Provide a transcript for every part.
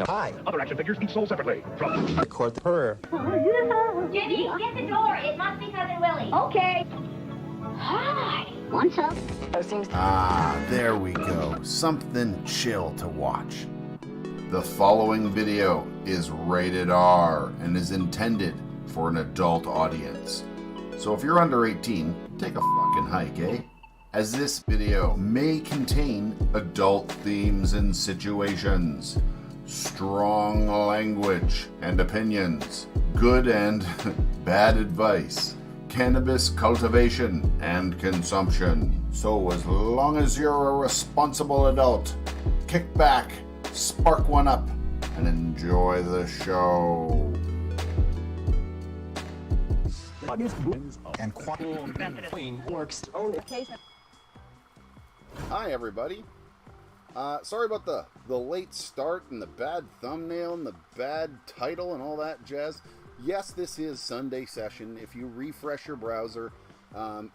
Hi. Other action figures each sold separately. From record the purr. Jimmy, get the door. It must be Cousin Willie. Okay. Hi. What's up? Ah, there we go. Something chill to watch. The following video is rated R and is intended for an adult audience. So if you're under 18, take a fucking hike, eh? As this video may contain adult themes and situations, strong language and opinions, good and bad advice, cannabis cultivation and consumption. So as long as you're a responsible adult, kick back, spark one up, and enjoy the show. And works. Hi everybody. Sorry about the late start and the bad thumbnail and the bad title and all that jazz. Yes, this is Sunday Session. If you refresh your browser,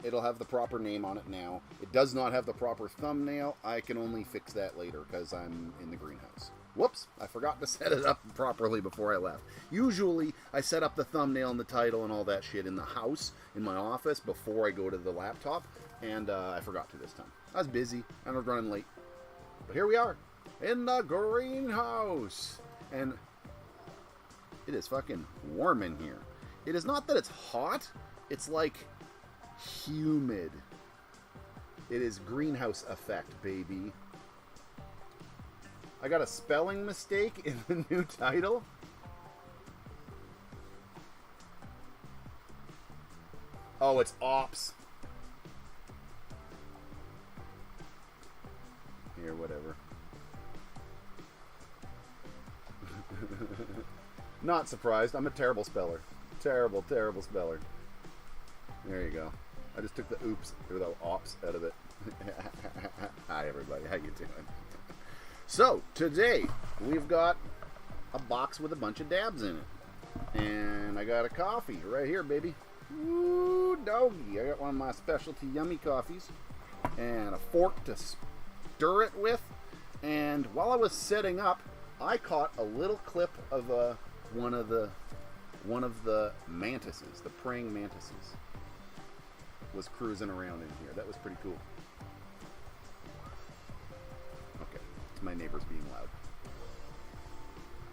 it'll have the proper name on it now. It does not have the proper thumbnail. I can only fix that later because I'm in the greenhouse. Whoops, I forgot to set it up properly before I left. Usually, I set up the thumbnail and the title and all that shit in the house, in my office, before I go to the laptop, and I forgot to this time. I was busy, and I was running late. But here we are, in the greenhouse. And It is fucking warm in here. It is not that it's hot. It's like humid. It is greenhouse effect, baby. I got a spelling mistake in the new title. Oh, it's ops. Here, whatever. Not surprised. I'm a terrible speller. Terrible, terrible speller. There you go. I just took the oops or the ops out of it. Hi, everybody. How you doing? So, today, we've got a box with a bunch of dabs in it. And I got a coffee right here, baby. Woo, doggy. I got one of my specialty yummy coffees. And a fork to stir it with. And while I was setting up, I caught a little clip of one of the mantises, the praying mantises, was cruising around in here. That was pretty cool. Okay, it's my neighbors being loud.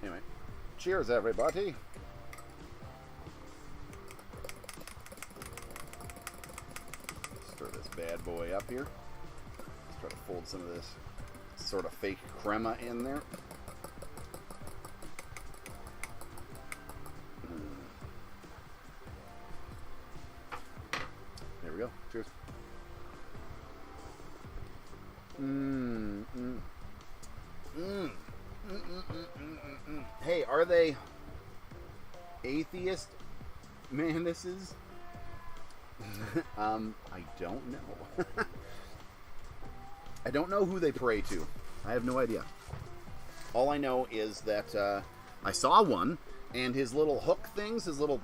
Anyway, cheers, everybody. Stir this bad boy up here. Let's try to fold some of this sort of fake crema in there. There we go. Cheers. Hey, are they atheist mantises? I don't know. I don't know who they pray to. I have no idea. All I know is that I saw one, and his little hook things, his little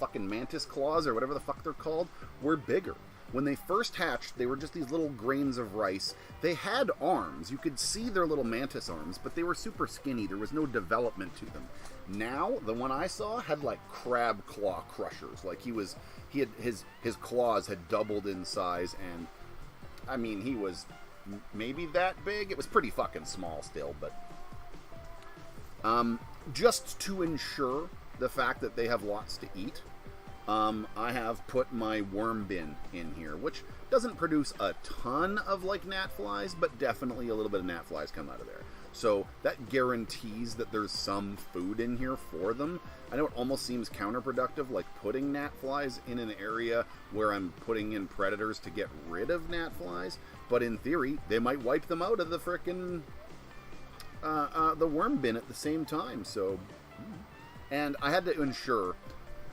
fucking mantis claws, or whatever the fuck they're called, were bigger. When they first hatched, they were just these little grains of rice. They had arms. You could see their little mantis arms, but they were super skinny. There was no development to them. Now, the one I saw had like crab claw crushers. Like his claws had doubled in size, and I mean, he was maybe that big. It was pretty fucking small still, but just to ensure the fact that they have lots to eat, I have put my worm bin in here, which doesn't produce a ton of like gnat flies, but definitely a little bit of gnat flies come out of there. So that guarantees that there's some food in here for them. I know it almost seems counterproductive, like putting gnat flies in an area where I'm putting in predators to get rid of gnat flies, but in theory, they might wipe them out of the frickin' the worm bin at the same time. So, and I had to ensure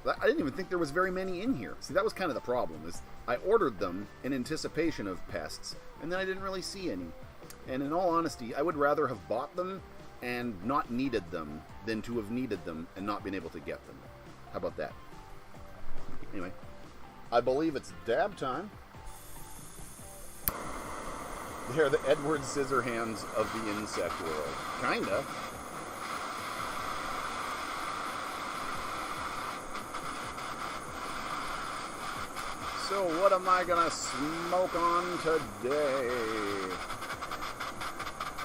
that I didn't even think there was very many in here. See, that was kind of the problem, is I ordered them in anticipation of pests, and then I didn't really see any. And in all honesty, I would rather have bought them and not needed them than to have needed them and not been able to get them. How about that? Anyway, I believe it's dab time. They're the Edward Scissorhands of the insect world. Kinda. So what am I gonna smoke on today?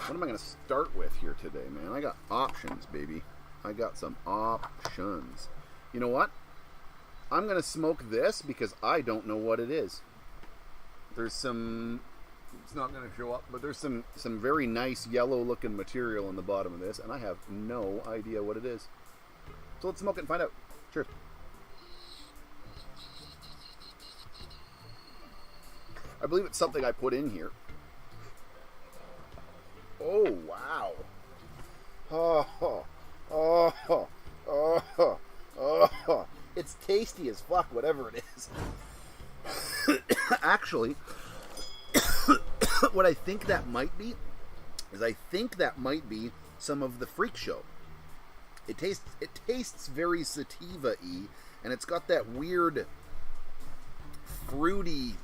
What am I gonna start with here today, man? I got options, baby. I got some options. You know what? I'm gonna smoke this because I don't know what it is. There's some, it's not gonna show up, but there's some very nice yellow looking material in the bottom of this, and I have no idea what it is. So let's smoke it and find out. Cheers. I believe it's something I put in here. Oh, wow. It's tasty as fuck, whatever it is. Actually, what I think that might be is I think that might be some of the Freak Show. It tastes very sativa-y, and it's got that weird fruity,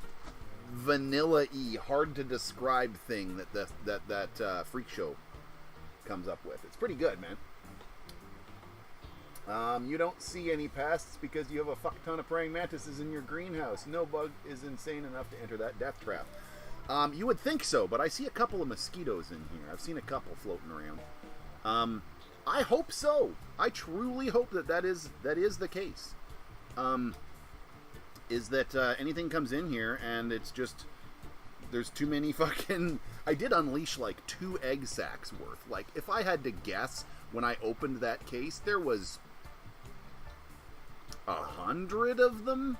vanilla-y, hard to describe thing that Freak Show comes up with. It's pretty good, man. You don't see any pests because you have a fuck ton of praying mantises in your greenhouse. No bug is insane enough to enter that death trap. You would think so, but I see a couple of mosquitoes in here. I've seen a couple floating around. I hope so. I truly hope that is the case. Is that anything comes in here and it's just there's too many fucking... I did unleash like 2 egg sacs worth. Like, if I had to guess when I opened that case, there was 100 of them?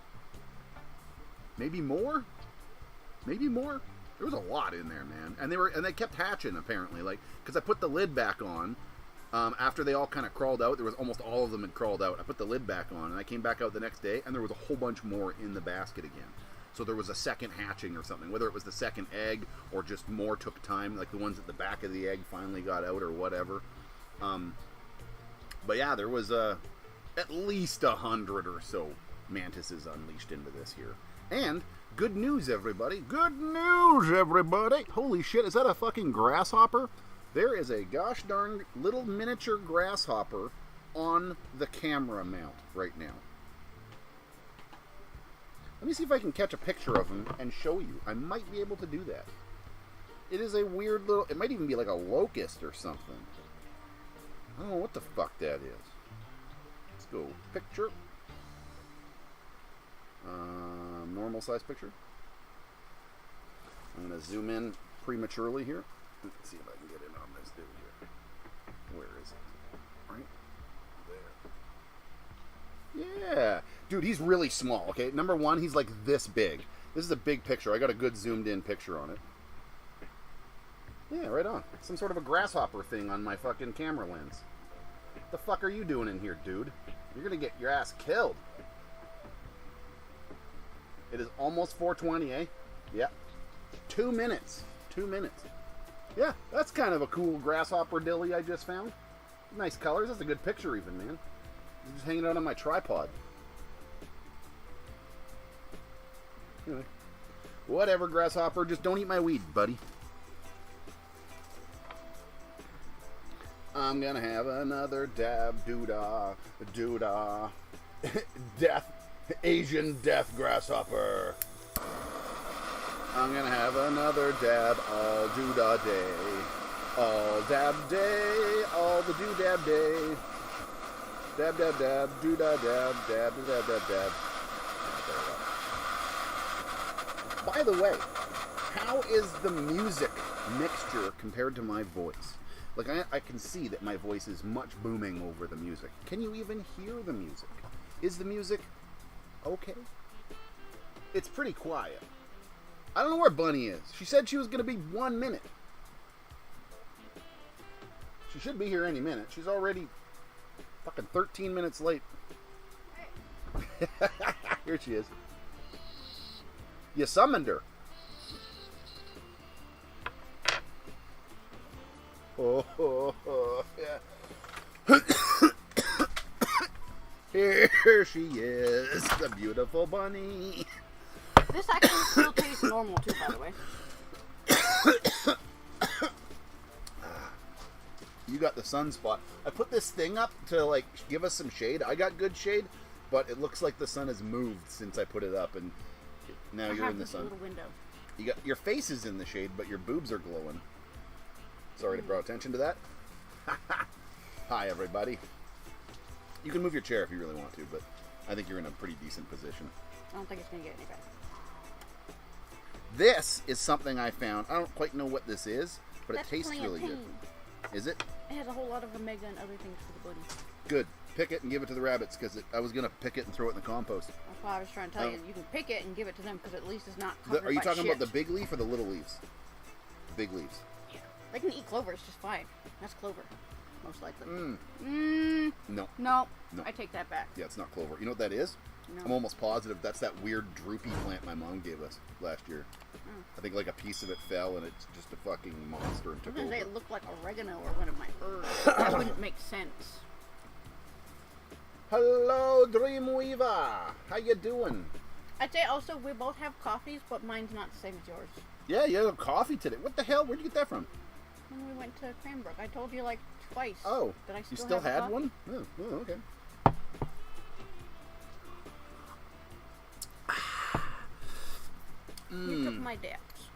Maybe more? Maybe more? There was a lot in there, man. And they kept hatching, apparently. Like, because I put the lid back on. After they all kind of crawled out, there was almost all of them had crawled out. I put the lid back on, and I came back out the next day, and there was a whole bunch more in the basket again. So there was a second hatching or something. Whether it was the second egg or just more took time, like the ones at the back of the egg finally got out or whatever. But yeah, there was at least 100 or so mantises unleashed into this here. And good news, everybody. Good news, everybody. Holy shit, is that a fucking grasshopper? There is a gosh darn little miniature grasshopper on the camera mount right now. Let me see if I can catch a picture of him and show you. I might be able to do that. It is a weird little... It might even be like a locust or something. I don't know what the fuck that is. Let's go picture. Normal size picture. I'm going to zoom in prematurely here. Let's see if I can get in on this dude here. Where is it? Right there. Yeah. Dude, he's really small, okay? Number one, he's like this big. This is a big picture. I got a good zoomed in picture on it. Yeah, right on. Some sort of a grasshopper thing on my fucking camera lens. What the fuck are you doing in here, dude? You're gonna get your ass killed. It is almost 4:20, eh? Yeah. 2 minutes. 2 minutes. Yeah, that's kind of a cool grasshopper dilly I just found. Nice colors. That's a good picture even, man. It's just hanging out on my tripod. Anyway. Whatever, grasshopper. Just don't eat my weed, buddy. I'm gonna have another dab, doodah, doodah. Death, Asian death grasshopper. I'm gonna have another dab all doodah day. All dab day, all the doodab day. Dab, dab, dab, doodah, dab, dab, dab, dab, dab. By the way, how is the music mixture compared to my voice? Like, I can see that my voice is much booming over the music. Can you even hear the music? Is the music okay? It's pretty quiet. I don't know where Bunny is. She said she was going to be 1 minute. She should be here any minute. She's already fucking 13 minutes late. Here she is. You summoned her. Oh, yeah. Here she is, the beautiful bunny. This actually still tastes normal too, by the way. You got the sunspot. I put this thing up to like give us some shade. I got good shade, but it looks like the sun has moved since I put it up, and now you're in the sun. Little window. You got your face is in the shade, but your boobs are glowing. Sorry to draw attention to that. Hi, everybody. You can move your chair if you really want to, but I think you're in a pretty decent position. I don't think it's going to get any better. This is something I found. I don't quite know what this is, but That's it tastes really good. Is it? It has a whole lot of omega and other things for the body. Good. Pick it and give it to the rabbits, because I was going to pick it and throw it in the compost. That's why I was trying to tell you. You can pick it and give it to them, because at least it's not covered Are you by talking shit. about the big leaf or the little leaves? The big leaves. Yeah. They can eat clover. It's just fine. That's clover. Most likely. No. No. No. I take that back. Yeah, it's not clover. You know what that is? No. I'm almost positive that's that weird droopy plant my mom gave us last year. I think like a piece of it fell and it's just a fucking monster and took over. It looked like oregano or one of my herbs. That wouldn't make sense. Hello, Dreamweaver. How you doing? I'd say also we both have coffees, but mine's not the same as yours. Yeah, you have coffee today. What the hell? Where'd you get that from? When we went to Cranbrook, I told you like twice. Oh, that I you still have a had coffee. one? Oh, okay. You took my dabs.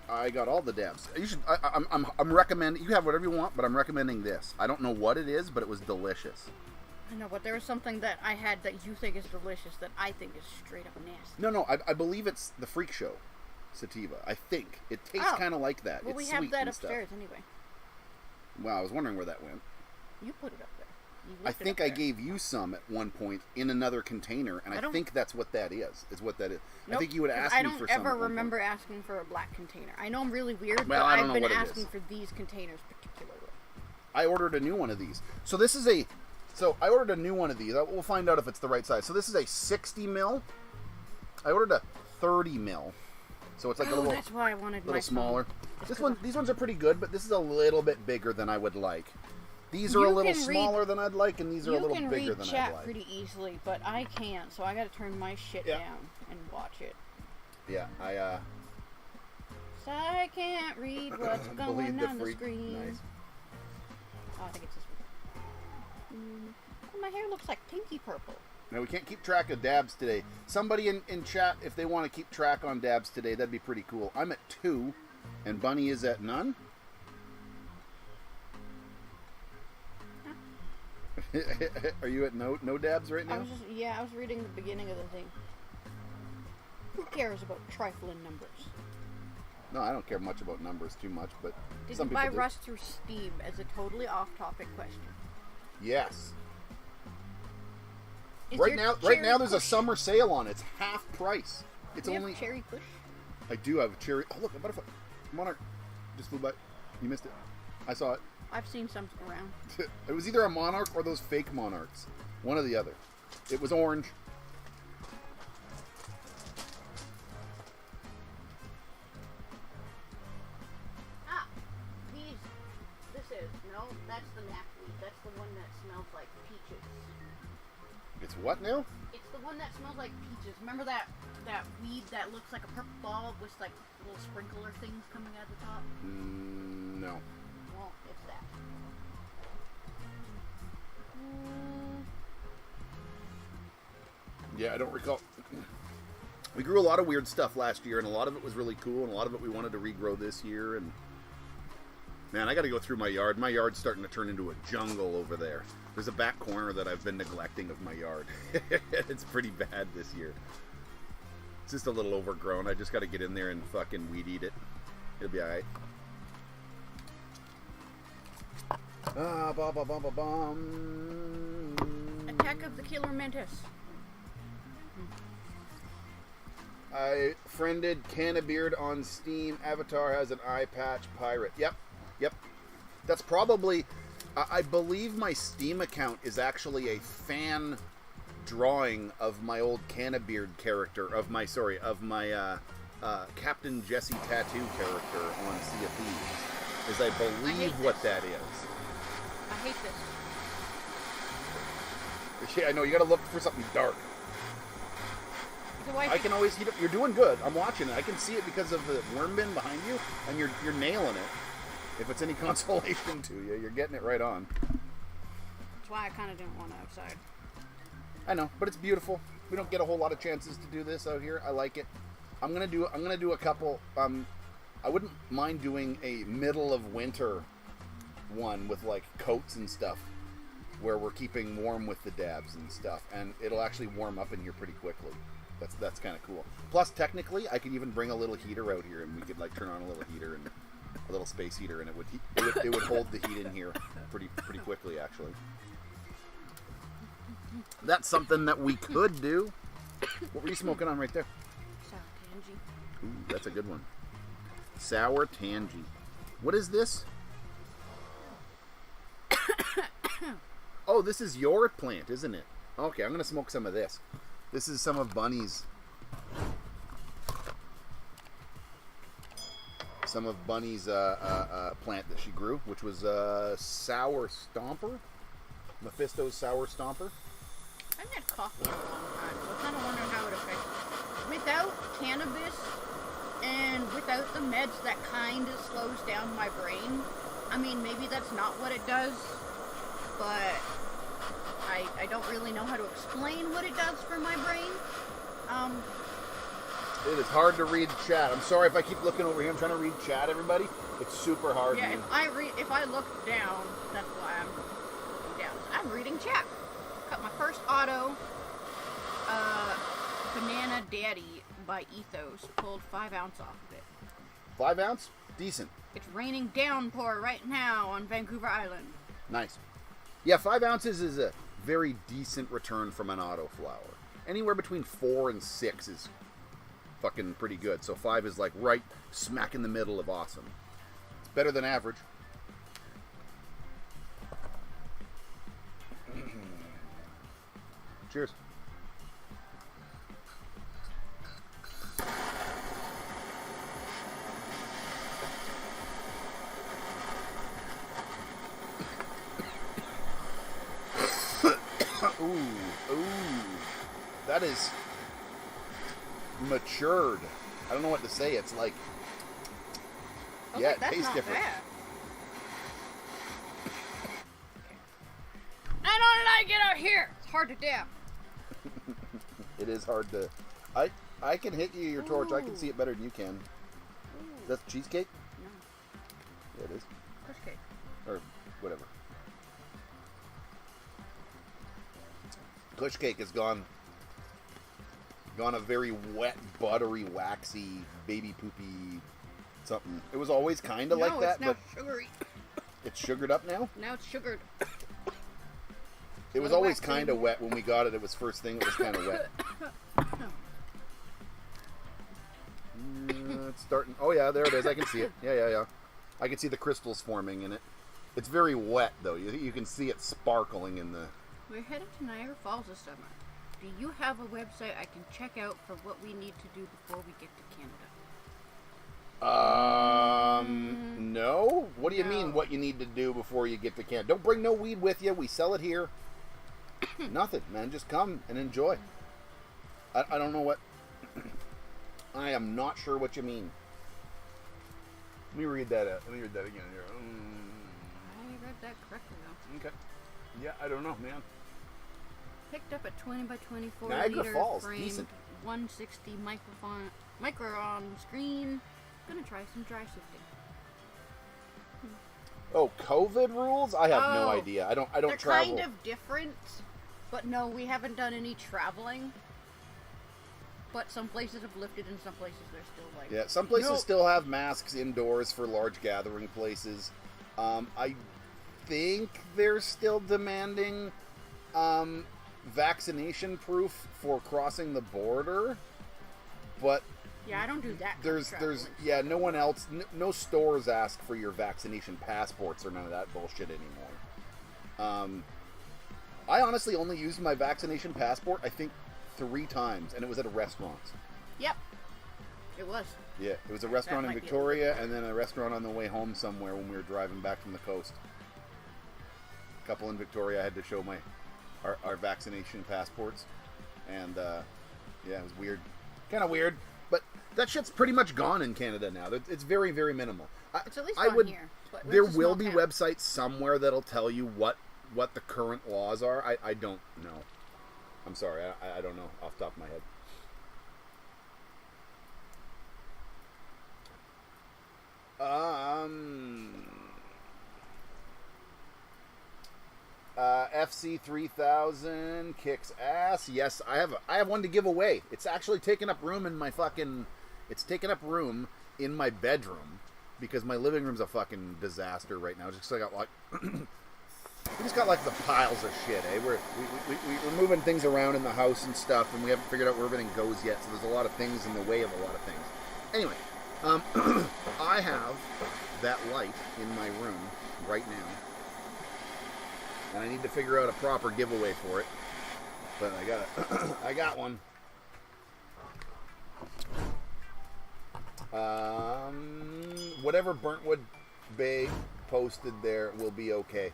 I got all the dabs. You should. I'm recommending. You have whatever you want, but I'm recommending this. I don't know what it is, but it was delicious. I know, but there was something that I had that you think is delicious that I think is straight up nasty. No, I believe it's the Freak Show sativa. I think it tastes kind of like that. Well, it's we sweet have that and upstairs stuff. anyway. Wow, I was wondering where that went. You put it up there. I think I gave you some at one point in another container, and I think that's what that is. Is what that is. Nope, I think you would ask me for some. I don't ever remember asking for a black container. I know I'm really weird, well, but I've been asking for these containers particularly. I ordered a new one of these. So this is a. So I ordered a new one of these. We'll find out if it's the right size. So this is a 60 mil. I ordered a 30 mil. So it's like a little. That's why I wanted little smaller. Phone. These ones are pretty good, but this is a little bit bigger than I would like. These are a little smaller than I'd like, and these are a little bigger than I'd like. You can read chat pretty easily, but I can't, so I got to turn my shit down and watch it. Yeah, So I can't read what's going on the screen. Nice. Oh, I think it's this one. Oh, my hair looks like pinky purple. Now, we can't keep track of dabs today. Somebody in chat, if they want to keep track on dabs today, that'd be pretty cool. I'm at 2, and Bunny is at none. Are you at no dabs right now? I was reading the beginning of the thing. Who cares about trifling numbers? No, I don't care much about numbers too much, but Did some you buy people do. Rust through Steam as a totally off-topic question? Yes. Is Right there now, there's a Kush? summer sale on. It's half price. It's Do you only. have Cherry Kush? I do have a cherry. Oh look, a butterfly. Monarch just flew by. You missed it. I saw it. I've seen some around. It was either a monarch or those fake monarchs. One or the other. It was orange. That's the knapweed. That's the one that smells like peaches. It's what now? It's the one that smells like peaches. Remember that weed that looks like a purple ball with like little sprinkler things coming out of the top? No. Well, it's that. Yeah, I don't recall. We grew a lot of weird stuff last year, and a lot of it was really cool, and a lot of it we wanted to regrow this year. And man, I got to go through my yard. My yard's starting to turn into a jungle over there. There's a back corner that I've been neglecting of my yard. It's pretty bad this year. It's just a little overgrown. I just got to get in there and fucking weed eat it. It'll be alright. Attack of the Killer Mantis. I friended CANNABEARD on Steam. Avatar has an eye patch. Pirate. Yep. That's probably... I believe my Steam account is actually a fan drawing of my old CANNABEARD character. Of my Captain Jesse Tattoo character on Sea of Thieves. Is I believe what that is. I hate this. Yeah, I know. You got to look for something dark. I can always heat up. You're doing good. I'm watching it. I can see it because of the worm bin behind you, and you're nailing it. If it's any consolation to you, you're getting it right on. That's why I kind of didn't want it outside. I know, but it's beautiful. We don't get a whole lot of chances to do this out here. I like it. I'm gonna do a couple. I wouldn't mind doing a middle of winter one with like coats and stuff, where we're keeping warm with the dabs and stuff, and it'll actually warm up in here pretty quickly. That's kind of cool. Plus, technically, I could even bring a little heater out here, and we could like turn on a little heater and a little space heater, and it would hold the heat in here pretty quickly, actually. That's something that we could do. What were you smoking on right there? Sour tangy. Ooh, that's a good one. Sour tangy. What is this? Oh, this is your plant, isn't it? Okay, I'm gonna smoke some of this. This is some of Bunny's. Plant that she grew, which was Sour Stomper. Mephisto's Sour Stomper. I haven't had coffee in a long time, so I kind of wonder how it affects. Without cannabis and without the meds, that kind of slows down my brain. I mean, maybe that's not what it does, but I don't really know how to explain what it does for my brain. It is hard to read chat. I'm sorry if I keep looking over here. I'm trying to read chat, everybody. It's super hard. Yeah, if I look down, that's why I'm looking down. I'm reading chat. Got my first auto, Banana Daddy by Ethos. Pulled 5 ounce off of it. 5 ounce? Decent. It's raining downpour right now on Vancouver Island. Nice. Yeah, 5 ounces is a very decent return from an autoflower. Anywhere between 4 and 6 is fucking pretty good. So 5 is like right smack in the middle of awesome. It's better than average. Cheers. Ooh, that is matured. I don't know what to say. It's like, Okay, yeah, it that's tastes not different. bad. I don't like it out here. It's hard to dab. It is hard to. I can hit you your torch. I can see it better than you can. That's cheesecake? No, Yeah, it is. push cake. Or whatever. Kush cake has gone a very wet, buttery, waxy, baby poopy something. It was always kind of like that, No, but it's now sugary. it's sugared up now. Now it's sugared. It was Little always waxy. kind of wet when we got it. It was first thing. It was kind of wet. It's starting. Oh yeah, there it is. I can see it. Yeah. I can see the crystals forming in it. It's very wet though. You can see it sparkling in the. We're headed to Niagara Falls this summer. Do you have a website I can check out for what we need to do before we get to Canada? No. What do you No. mean? What you need to do before you get to Canada? Don't bring no weed with you. We sell it here. Nothing, man. Just come and enjoy. I don't know what. I am not sure what you mean. Let me read that out. Let me read that again here. I read that correctly though. Okay. Yeah, I don't know, man. Picked up a 20 by 24 Niagara liter Falls, framed decent. 160 micron screen. Gonna try some dry sifting. Oh, COVID rules? I have no Oh. idea. I don't They're travel. kind of different, but no, we haven't done any traveling. But some places have lifted and some places they're still like... Yeah, some places No. still have masks indoors for large gathering places. I think they're still demanding vaccination proof for crossing the border, but Yeah, I don't do that. kind of there's traveling. yeah, no one else, no stores ask for your vaccination passports or none of that bullshit anymore. I honestly only used my vaccination passport I think 3 times, and it was at a restaurant. Yep, it was. Yeah, it was a restaurant in might be a Victoria, and then a restaurant on the way home somewhere when we were driving back from the coast. A couple in Victoria, I had to show our vaccination passports, and yeah, it was weird, kind of weird. But that shit's pretty much gone in Canada now. It's very, very minimal. It's at least I on would. here. But There it's a will small be town. websites somewhere that'll tell you what the current laws are. I don't know. I'm sorry, I don't know off the top of my head. FC 3000 kicks ass. Yes, I have one to give away. It's actually taking up room in my fucking. It's taking up room in my bedroom because my living room's a fucking disaster right now. Just I got like. We just got like the piles of shit, eh? We're moving things around in the house and stuff, and we haven't figured out where everything goes yet, so there's a lot of things in the way of a lot of things. Anyway, I have that light in my room right now, and I need to figure out a proper giveaway for it, but I got it. I got one. Whatever Burntwood Bay posted there will be okay.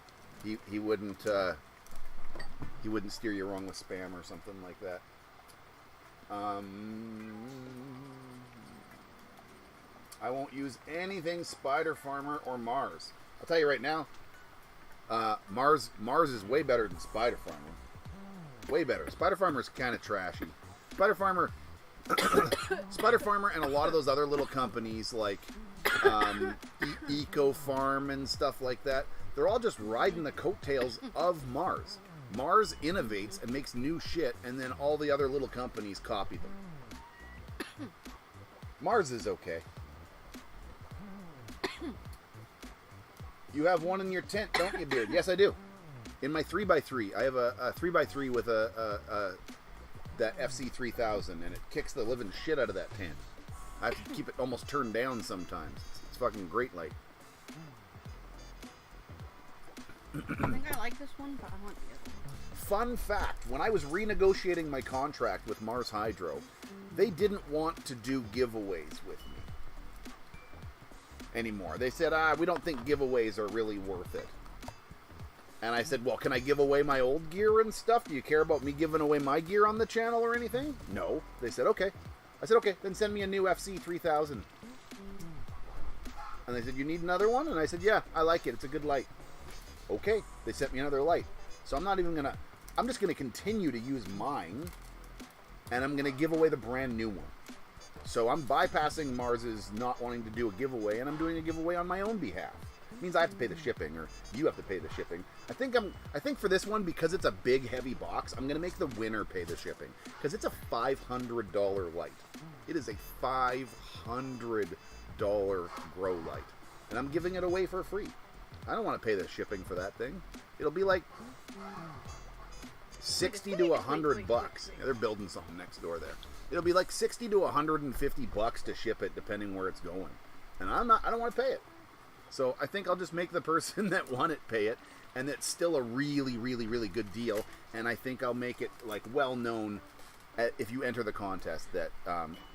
He wouldn't steer you wrong with spam or something like that. I won't use anything Spider Farmer or Mars. I'll tell you right now, Mars is way better than Spider Farmer. Way better. Spider Farmer is kind of trashy. Spider Farmer Spider Farmer and a lot of those other little companies like Eco Farm and stuff like that, they're all just riding the coattails of Mars. Mars innovates and makes new shit, and then all the other little companies copy them. Mars is okay. You have one in your tent, don't you, Beard? Yes, I do. In my 3x3, I have a 3x3 with that FC3000, and it kicks the living shit out of that tent. I have to keep it almost turned down sometimes. It's fucking great light. I think I like this one, but I want the other one. Fun fact, when I was renegotiating my contract with MARSHYDRO, they didn't want to do giveaways with me anymore. They said, we don't think giveaways are really worth it. And I said, well, can I give away my old gear and stuff? Do you care about me giving away my gear on the channel or anything? No. They said, okay. I said, okay, then send me a new FC3000. And they said, you need another one? And I said, yeah, I like it. It's a good light. Okay. They sent me another light. So I'm not even going to... I'm just going to continue to use mine. And I'm going to give away the brand new one. So I'm bypassing Mars's not wanting to do a giveaway, and I'm doing a giveaway on my own behalf. It means I have to pay the shipping, or you have to pay the shipping. I think for this one, because it's a big, heavy box, I'm going to make the winner pay the shipping. Because it's a $500 light. It is a $500 grow light. And I'm giving it away for free. I don't want to pay the shipping for that thing. It'll be like 60 to 100 bucks. Yeah, they're building something next door there. It'll be like 60 to 150 bucks to ship it, depending where it's going. And I don't want to pay it. So I think I'll just make the person that want it pay it, and it's still a really, really, really good deal. And I think I'll make it like well known if you enter the contest that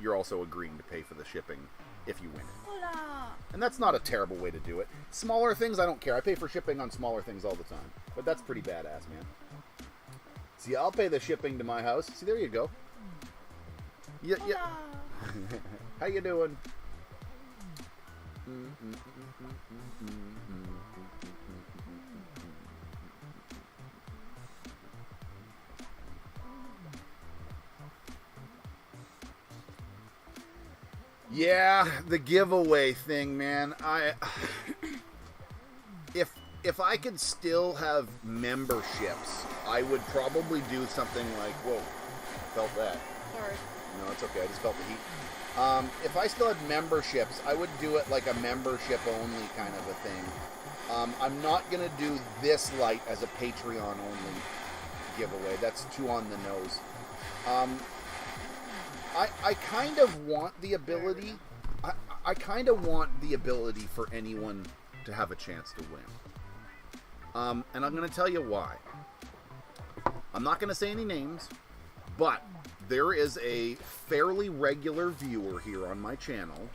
you're also agreeing to pay for the shipping if you win it. Hola. And that's not a terrible way to do it. Smaller things, I don't care. I pay for shipping on smaller things all the time. But that's pretty badass, man. See, I'll pay the shipping to my house. See, there you go. Yeah. How you doing? Yeah, the giveaway thing, man. If I could still have memberships, I would probably do something like, whoa, felt that. Sorry. No, it's okay. I just felt the heat. If I still had memberships, I would do it like a membership-only kind of a thing. I'm not going to do this light as a Patreon-only giveaway. That's too on the nose. I kind of want the ability... I kind of want the ability for anyone to have a chance to win. And I'm going to tell you why. I'm not going to say any names, but there is a fairly regular viewer here on my channel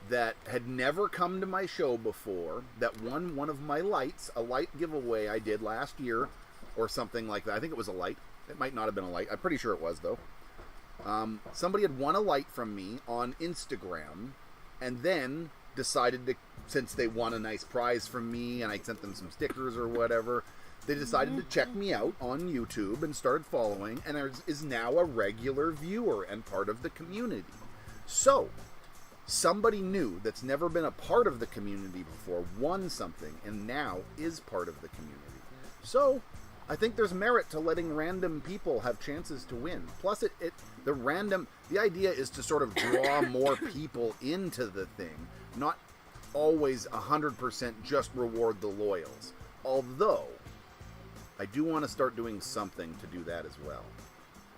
that had never come to my show before, that won one of my lights, a light giveaway I did last year, or something like that. I think it was a light. It might not have been a light. I'm pretty sure it was, though. Somebody had won a light from me on Instagram, and then decided to, since they won a nice prize from me, and I sent them some stickers or whatever, they decided to check me out on YouTube and started following, and is now a regular viewer and part of the community. So, somebody new that's never been a part of the community before won something, and now is part of the community. So, I think there's merit to letting random people have chances to win. Plus, the idea is to sort of draw more people into the thing, not always 100% just reward the loyals. Although, I do want to start doing something to do that as well.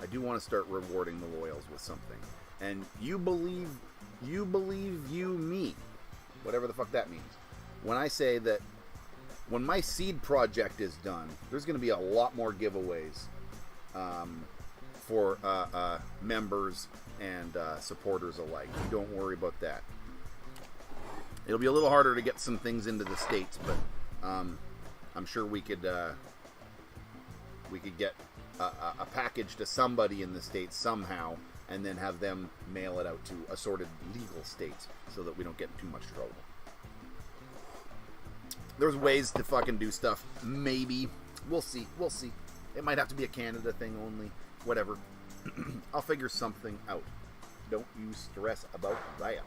I do want to start rewarding the loyals with something. And you believe you me. Whatever the fuck that means. When I say that when my seed project is done, there's going to be a lot more giveaways for members and supporters alike. You don't worry about that. It'll be a little harder to get some things into the States, but I'm sure we could get a package to somebody in the States somehow, and then have them mail it out to assorted legal states so that we don't get in too much trouble. There's ways to fucking do stuff. Maybe. We'll see. We'll see. It might have to be a Canada thing only. Whatever. I'll figure something out. Don't you stress about that.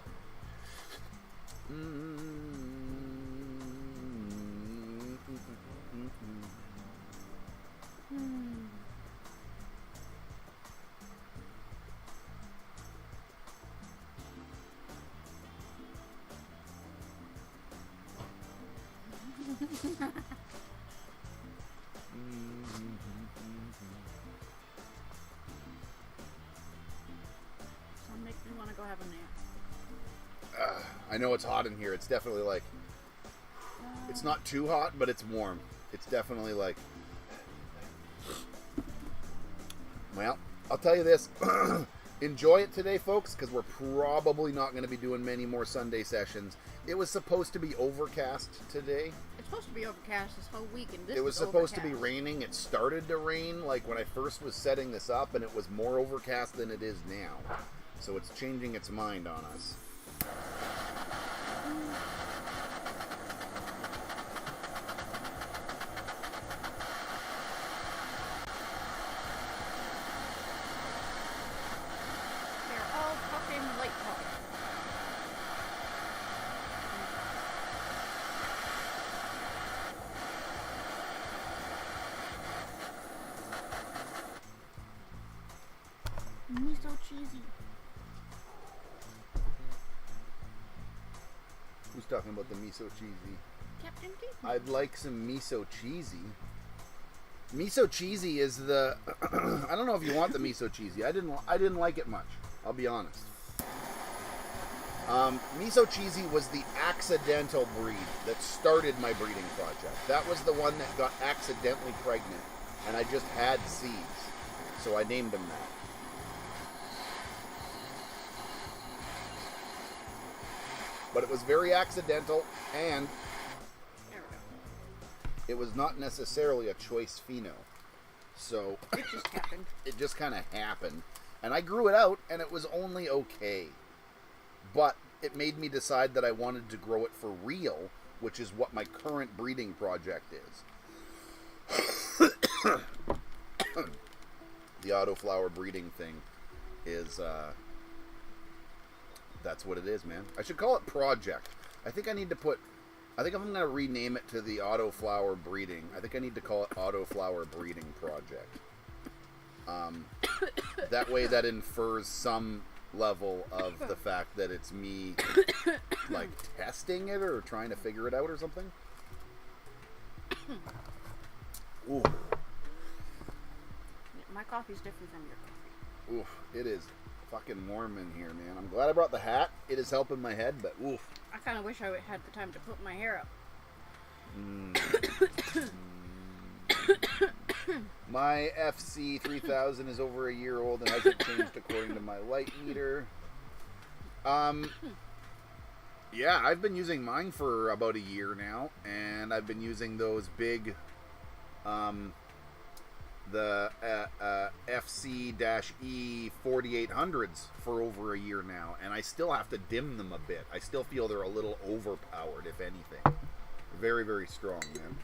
Some makes me want to go have a nap. I know it's hot in here. It's definitely like, it's not too hot, but it's warm. It's definitely like, well, I'll tell you this. Enjoy it today, folks, because we're probably not going to be doing many more Sunday sessions. It was supposed to be overcast today. It's supposed to be overcast this whole week, and this It was is supposed to be overcast. raining. It started to rain like when I first was setting this up, and it was more overcast than it is now. So it's changing its mind on us. They're all fucking light colors. Miso cheesy. Who's talking about the miso cheesy? Captain Keith. I'd like some miso cheesy. Miso cheesy is the I don't know if you want the miso cheesy. I didn't like it much. I'll be honest. Miso cheesy was the accidental breed that started my breeding project. That was the one that got accidentally pregnant, and I just had seeds, so I named them that. But it was very accidental, and There we go. it was not necessarily a choice pheno. So It just happened. it just kind of happened. And I grew it out, and it was only okay. But it made me decide that I wanted to grow it for real, which is what my current breeding project is. The autoflower breeding thing is, that's what it is, man. I should call it project. I think if I'm going to rename it to the autoflower breeding, I think I need to call it autoflower breeding project. That way that infers some level of the fact that it's me like testing it or trying to figure it out or something. Ooh. My coffee's different from your coffee. Ooh, it is fucking warm in here, man. I'm glad I brought the hat. It is helping my head, but oof. I kind of wish I had the time to put my hair up. My FC 3000 is over a year old and hasn't changed according to my light meter. Yeah, I've been using mine for about a year now, and I've been using those big, the FC-E 4800s for over a year now, and I still have to dim them a bit. I still feel they're a little overpowered, if anything. Very, very strong, man.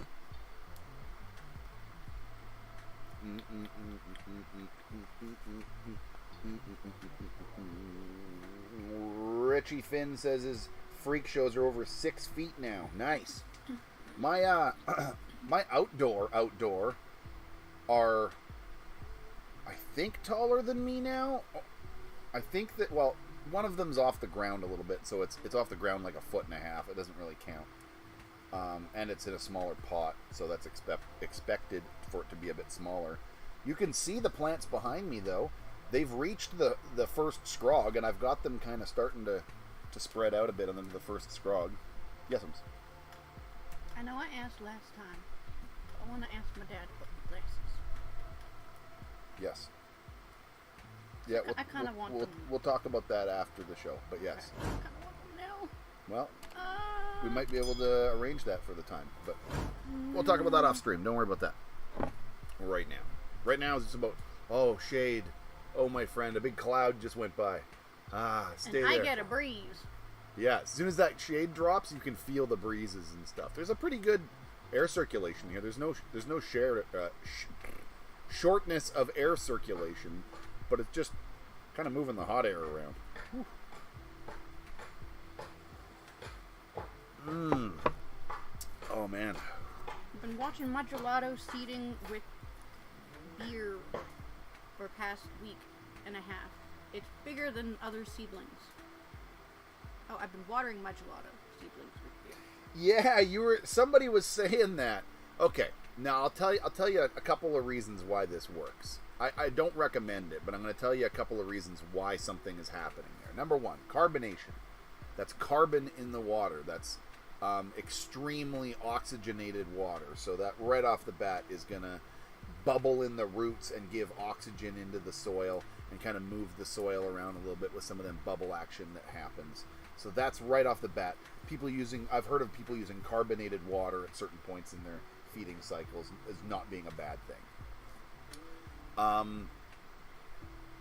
Richie Finn says his freak shows are over 6 feet now. Nice. My my outdoor are, I think, taller than me now. I think that, well, one of them's off the ground a little bit, so it's off the ground like 1.5 feet. It doesn't really count. And it's in a smaller pot, so that's expected for it to be a bit smaller. You can see the plants behind me, though. They've reached the first scrog, and I've got them kind of starting to spread out a bit on them, the first scrog. Yes'ums. I know I asked last time. I want to ask my dad to put my glasses. Yes. Yeah, I kind of want them. We'll talk about that after the show, but yes. I kind of want them now. Well, we might be able to arrange that for the time, but we'll talk about that off stream. Don't worry about that right now. Right now it's just about, oh, shade. Oh, my friend, a big cloud just went by. Ah, stay and there. I get a breeze. Yeah, as soon as that shade drops, you can feel the breezes and stuff. There's a pretty good air circulation here. There's no shortness of air circulation, but it's just Kind of moving the hot air around. Mmm. Oh, man. I've been watching my gelato seeding with beer for the past week and a half. It's bigger than other seedlings. Oh, I've been watering my gelato seedlings with beer. Yeah, somebody was saying that. Okay, now I'll tell you a couple of reasons why this works. I don't recommend it, but I'm going to tell you a couple of reasons why something is happening there. Number one, carbonation. That's carbon in the water. That's extremely oxygenated water. So that right off the bat is going to bubble in the roots and give oxygen into the soil and kind of move the soil around a little bit with some of them bubble action that happens. So that's right off the bat. I've heard of people using carbonated water at certain points in their feeding cycles as not being a bad thing.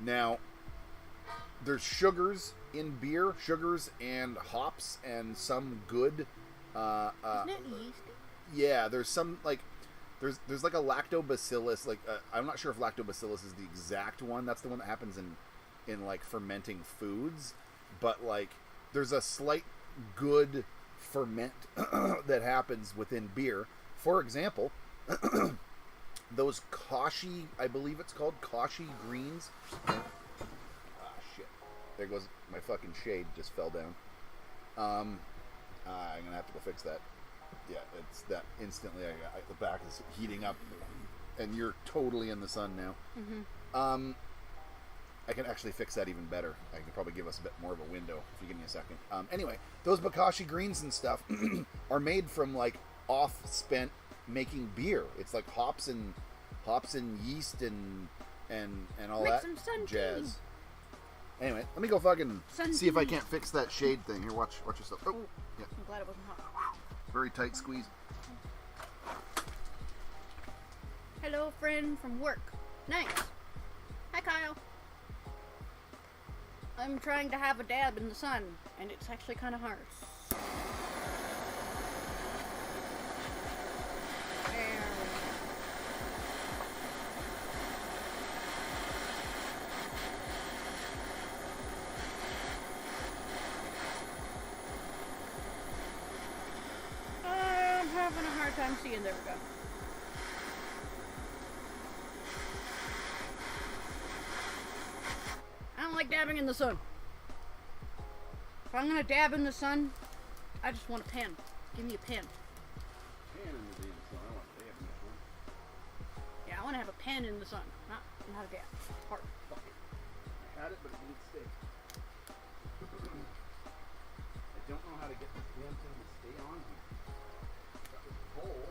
Now, there's sugars in beer, sugars and hops, and some good. Isn't it yeasty? Yeah, there's some there's like a lactobacillus. I'm not sure if lactobacillus is the exact one. That's the one that happens in like fermenting foods, but like there's a slight good ferment that happens within beer. For example, those Kashi, I believe it's called Kashi greens. Ah, shit. There goes my fucking shade, just fell down. I'm gonna have to go fix that. Yeah, it's that instantly. The back is heating up, and you're totally in the sun now. Mm-hmm. I can actually fix that even better. I can probably give us a bit more of a window if you give me a second. Anyway, those Bokashi greens and stuff are made from like off-spent making beer. It's like hops and yeast and all Make that some sun jazz. tea. Anyway, let me go fucking Sun see if I tea. can't fix that shade thing. Here, watch yourself. Oh, yeah, I'm glad it wasn't hot. very tight squeeze. Hello, friend from work. Nice. Hi, Kyle. I'm trying to have a dab in the sun, and it's actually kind of hard. There. I'm having a hard time seeing. There we go. I don't like dabbing in the sun. If I'm gonna dab in the sun, I just want a pen. Give me a pen. Yeah, I want to have a pen in the sun, not a dab. Hard. Fuck it. I had it, but it didn't stick. I don't know how to get this damn thing to stay on here. Got this bowl.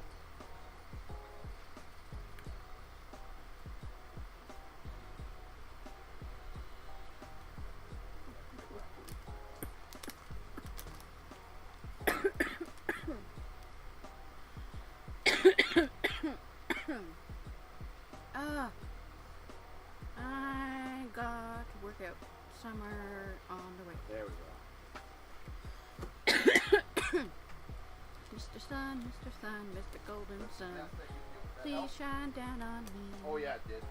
I got to work out. Summer on the way. There we go. Mr. Sun, Mr. Golden Sun, please shine down on me. Oh yeah, it did.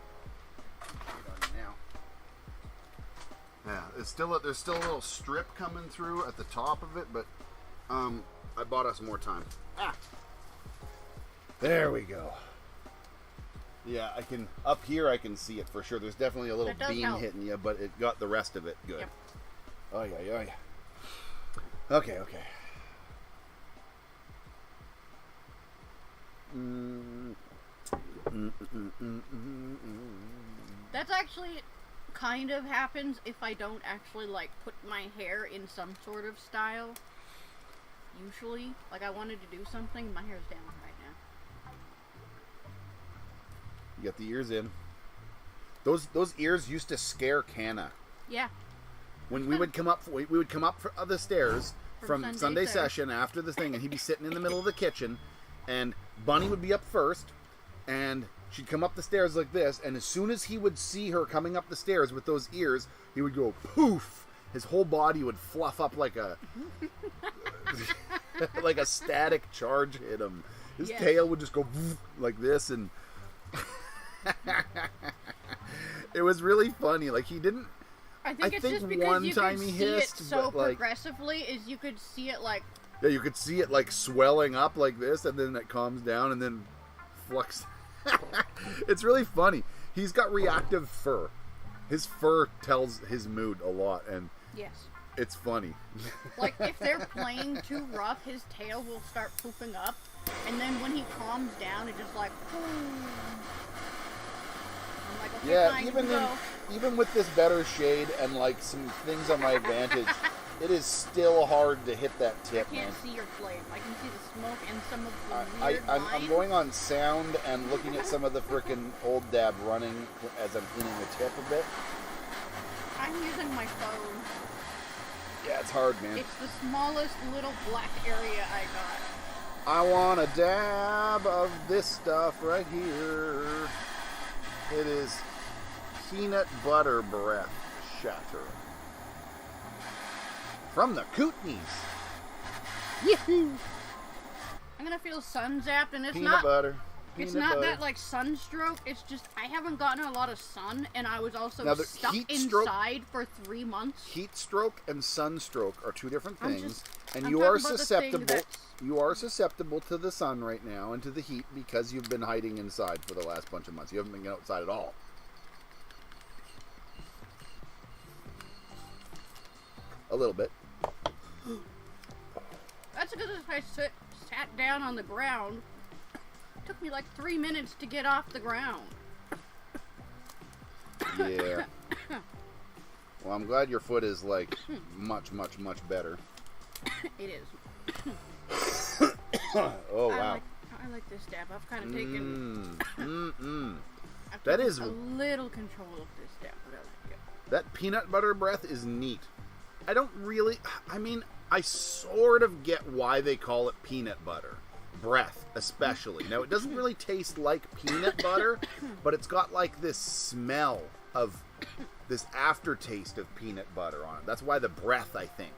Get on now. Yeah, there's still a little strip coming through at the top of it, but I bought us more time. There we go. Yeah, up here I can see it for sure. There's definitely a little That does beam help. hitting you, but it got the rest of it good. Yep. Oh yeah. Okay. That's actually kind of happens if I don't actually like put my hair in some sort of style. Usually, like I wanted to do something, my hair's down right now. You got the ears in. Those ears used to scare Canna. Yeah. When we would come up the stairs from Sunday Sunday Sesh. session after the thing, and he'd be sitting in the middle of the kitchen, and Bunny would be up first, and she'd come up the stairs like this, and as soon as he would see her coming up the stairs with those ears, he would go poof. His whole body would fluff up like a like a static charge hit him. His Yes. tail would just go like this, and it was really funny. Like he didn't. I think it's just because one you time could he see hissed, it so but, like, progressively, is you could see it like... Yeah, you could see it like swelling up like this, and then it calms down, and then flux. It's really funny. He's got reactive fur. His fur tells his mood a lot, and Yes. it's funny. Like, if they're playing too rough, his tail will start poofing up, and then when he calms down, it just like... I'm like, okay, Yeah, fine, even with this better shade and like some things on my advantage, it is still hard to hit that tip, I man. can't see your flame. I can see the smoke and some of the weird I'm lines. going on sound and looking at some of the frickin' old dab running as I'm cleaning the tip a bit. I'm using my phone. Yeah, it's hard, man. It's the smallest little black area I got. I want a dab of this stuff right here. It is peanut butter breath shatter. From the Kootenays. Yahoo! I'm gonna feel sun zapped, and it's Peanut not. butter. It's Peanut not butter. that like sunstroke. It's just I haven't gotten a lot of sun, and I was also Now, the stuck heat stroke- inside for 3 months. Heat stroke and sunstroke are two different I'm things, just- and I'm you are talking about the thing susceptible. that's- You are susceptible to the sun right now and to the heat because you've been hiding inside for the last bunch of months. You haven't been outside at all. A little bit. That's because I sat down on the ground. It took me like 3 minutes to get off the ground. Yeah. Well, I'm glad your foot is like much, much, much better. It is. Oh wow. I like this dab. I've kind of taken. I've That taken is- a little control of this dab, but I like it. That peanut butter breath is neat. I don't really, I mean, I sort of get why they call it peanut butter. Breath, especially. Now, it doesn't really taste like peanut butter, but it's got like this smell of, this aftertaste of peanut butter on it. That's why the breath, I think.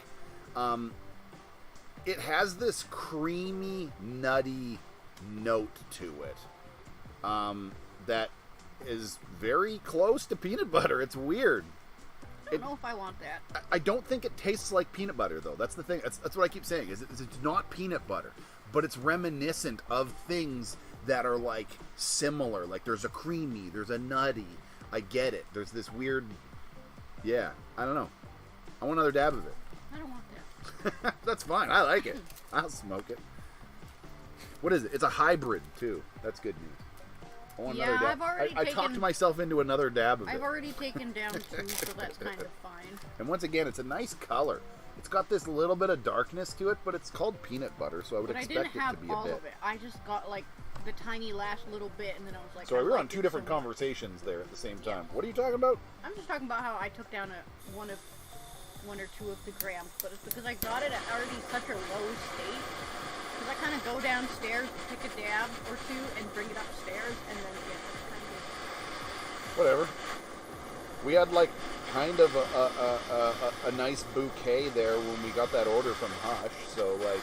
It has this creamy, nutty note to it that is very close to peanut butter. It's weird. I don't know if I want that. I don't think it tastes like peanut butter, though. That's the thing. That's what I keep saying. Is it's not peanut butter, but it's reminiscent of things that are like similar. Like there's a creamy, there's a nutty. I get it. There's this weird. Yeah, I don't know. I want another dab of it. I don't want that. That's fine. I like it. I'll smoke it. What is it? It's a hybrid too. That's good news. I want Yeah, another dab. I've already I talked taken- myself into another dab of I've it. already taken down 2, so that's kind of fine. And once again, it's a nice color. It's got this little bit of darkness to it, but it's called peanut butter, so I would But I didn't expect it have to be a all bit. of it. I just got like the tiny last little bit, and then I was like. Sorry, I we were on liked two it different so much. conversations there at the same Yeah. time. What are you talking about? I'm just talking about how I took down one or two of the grams, but it's because I got it at already such a low state. Because I kind of go downstairs, take a dab or two, and bring it upstairs, and then get kind of. Whatever. We had like kind of a nice bouquet there when we got that order from Hush. So like,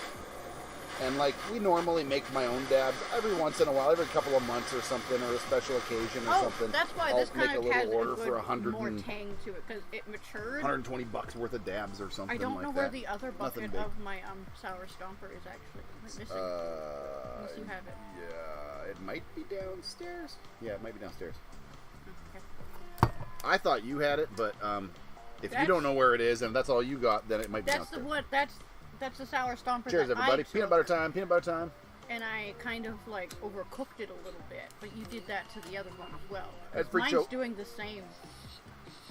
and like we normally make my own dabs every once in a while, every couple of months or something, or a special occasion or Oh, something. that's why I'll this make kind a of little has order a for good, 100 more and tang to it because it matured. $120 worth of dabs or something. I don't like know that. where the other Nothing bucket big. of my sour stomper is actually. Am I missing? Unless you have it. Yeah, it might be downstairs. Yeah, it might be downstairs. Okay. I thought you had it, but if you That's- don't know where it is and that's all you got, then it might be That's the downstairs. one. That's the sour stomper. Cheers, that everybody. I Peanut took, butter time. Peanut butter time. And I kind of like overcooked it a little bit, but you did that to the other one as well. That's pretty Mine's chill. doing the same.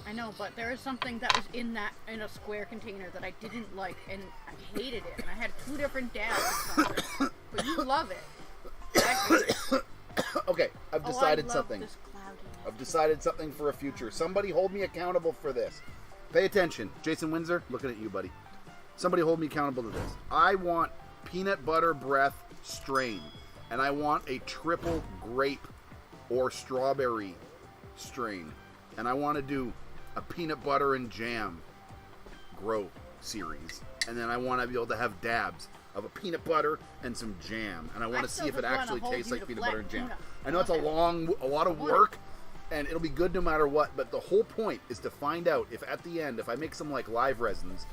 I know, but there is something that was in a square container that I didn't like, and I hated it. And I had 2 different dabs of something. But you love it. I hate it. Okay, I've decided I love something. This cloudiness. I've decided something for a future. Somebody hold me accountable for this. Pay attention. Jason Windsor, looking at you, buddy. Somebody hold me accountable to this. I want peanut butter breath strain. And I want a triple grape or strawberry strain. And I want to do a peanut butter and jam grow series. And then I want to be able to have dabs of a peanut butter and some jam. And I want to see still if it just wanna actually hold tastes you like to peanut black butter and jam. tuna. I know it's a lot of want it. work. And it'll be good no matter what, but the whole point is to find out if at the end, if I make some like live resins,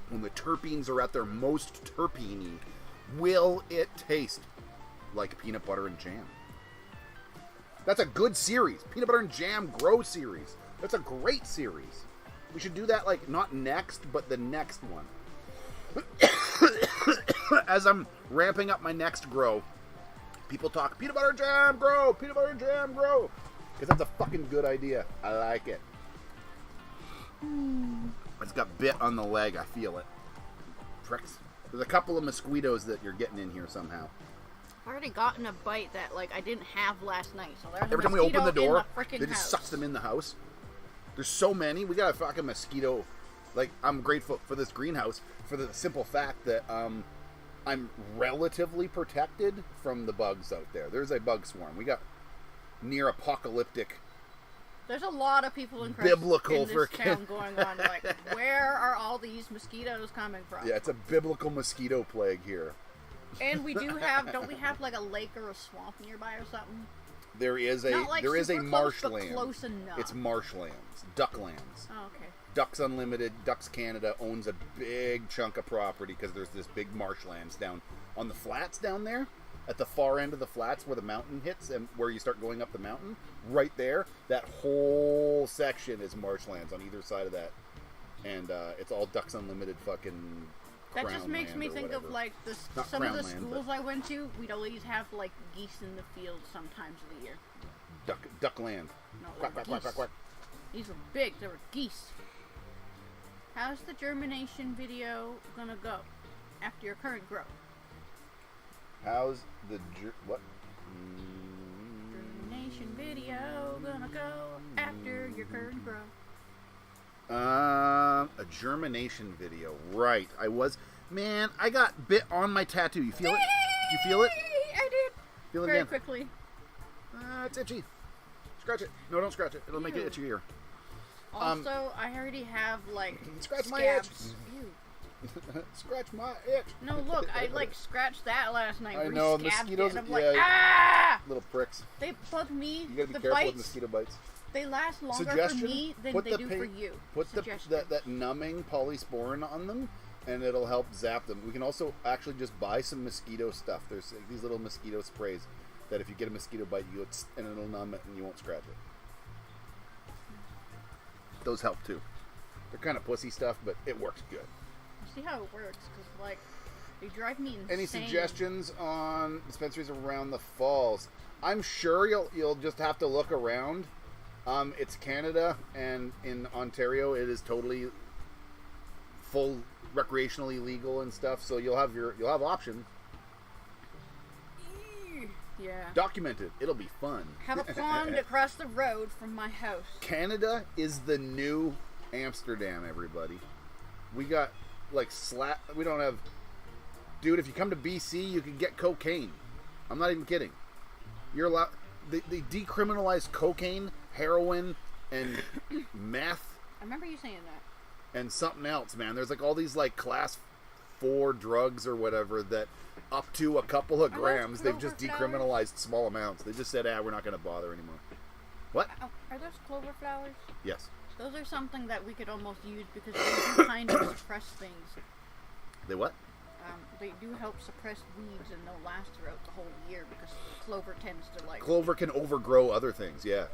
when the terpenes are at their most terpene-y, will it taste like peanut butter and jam? That's a good series. Peanut butter and jam grow series. That's a great series. We should do that like not next, but the next one. As I'm ramping up my next grow, people talk peanut butter and jam grow, peanut butter and jam grow. Because that's a fucking good idea. I like it. It's got bit on the leg. I feel it. Pricks. There's a couple of mosquitoes that you're getting in here somehow. I've already gotten a bite that like I didn't have last night. So there's every time we open the door, they just suck them in the house. There's so many. We got a fucking mosquito. Like, I'm grateful for this greenhouse for the simple fact that I'm relatively protected from the bugs out there. There's a bug swarm. We got near apocalyptic. There's a lot of people in biblical this town going on. Like, where are all these mosquitoes coming from? Yeah, it's a biblical mosquito plague here. And we do have, don't we have like a lake or a swamp nearby or something? There is a like there is a marshland. Close enough. It's marshlands, ducklands. Oh, okay. Ducks Unlimited, Ducks Canada owns a big chunk of property because there's this big marshlands down on the flats down there. At the far end of the flats where the mountain hits and where you start going up the mountain, right there, that whole section is marshlands on either side of that. And it's all Ducks Unlimited fucking that just makes me think of like some of the schools I went to, we'd always have like geese in the field sometimes of the year. Duckland. No, quack, quack, quack, quack, quack. These were big, they were geese. How's the germination video gonna go after your current grow? How's the what? Germination video gonna go after your current grow? A germination video, right? I got bit on my tattoo. You feel it? You feel it? I did. Feel it very again? Quickly. It's itchy. Scratch it. No, don't scratch it. It'll make it itchy here. Also, I already have like scratch my scabs. itch. Ew. Scratch my itch. No, look, I like scratched that last night. I know, mosquitoes. I'm like, ah! Little pricks. They bug me. You gotta be the careful bites, with mosquito bites. They last longer for me than they do for you. Put that numbing polysporin on them, and it'll help zap them. We can also actually just buy some mosquito stuff. There's these little mosquito sprays that if you get a mosquito bite, and it'll numb it, and you won't scratch it. Those help too. They're kind of pussy stuff, but it works good. See how it works, because like they drive me insane. Any suggestions on dispensaries around the falls? I'm sure you'll just have to look around. It's Canada, and in Ontario it is totally full recreationally legal and stuff. So you'll have options. Yeah. Documented. It'll be fun. Have a pond across the road from my house. Canada is the new Amsterdam, everybody. We got like we don't have. Dude, if you come to BC, you can get cocaine. I'm not even kidding. You're allowed. They decriminalized cocaine, heroin, and meth. I remember you saying that. And something else, man. There's like all these like class 4 drugs or whatever that up to a couple of grams, they've just decriminalized small amounts. They just said, we're not going to bother anymore. What? Are those clover flowers? Yes. Those are something that we could almost use because they do kind of suppress things. They what? They do help suppress weeds and they'll last throughout the whole year because clover tends to like... Clover can overgrow other things, yeah.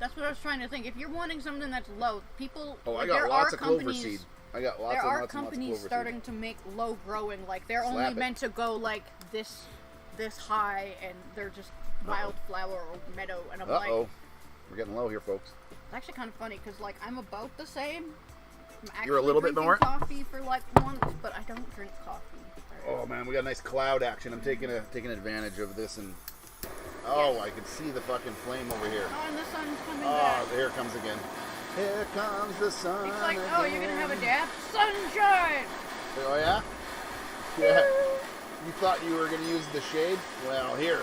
That's what I was trying to think. If you're wanting something that's low, people... Oh, I got lots of clover seed. I got lots there and are lots companies and lots of starting to make low growing, like they're Slap only it. meant to go like this high, and they're just wildflower or meadow, and I'm like, we're getting low here, folks. it's actually kind of funny because like I'm about the same. I'm actually You're a little bit drinking more? coffee for like once, but I don't drink coffee. Oh man, we got a nice cloud action. I'm taking advantage of this, and I can see the fucking flame over here. Oh, and the sun's coming back. Here it comes again. Here comes the sun. It's like, again. oh, you're gonna have a dab? Sunshine! Oh yeah? Yeah. You thought you were gonna use the shade? Well, here.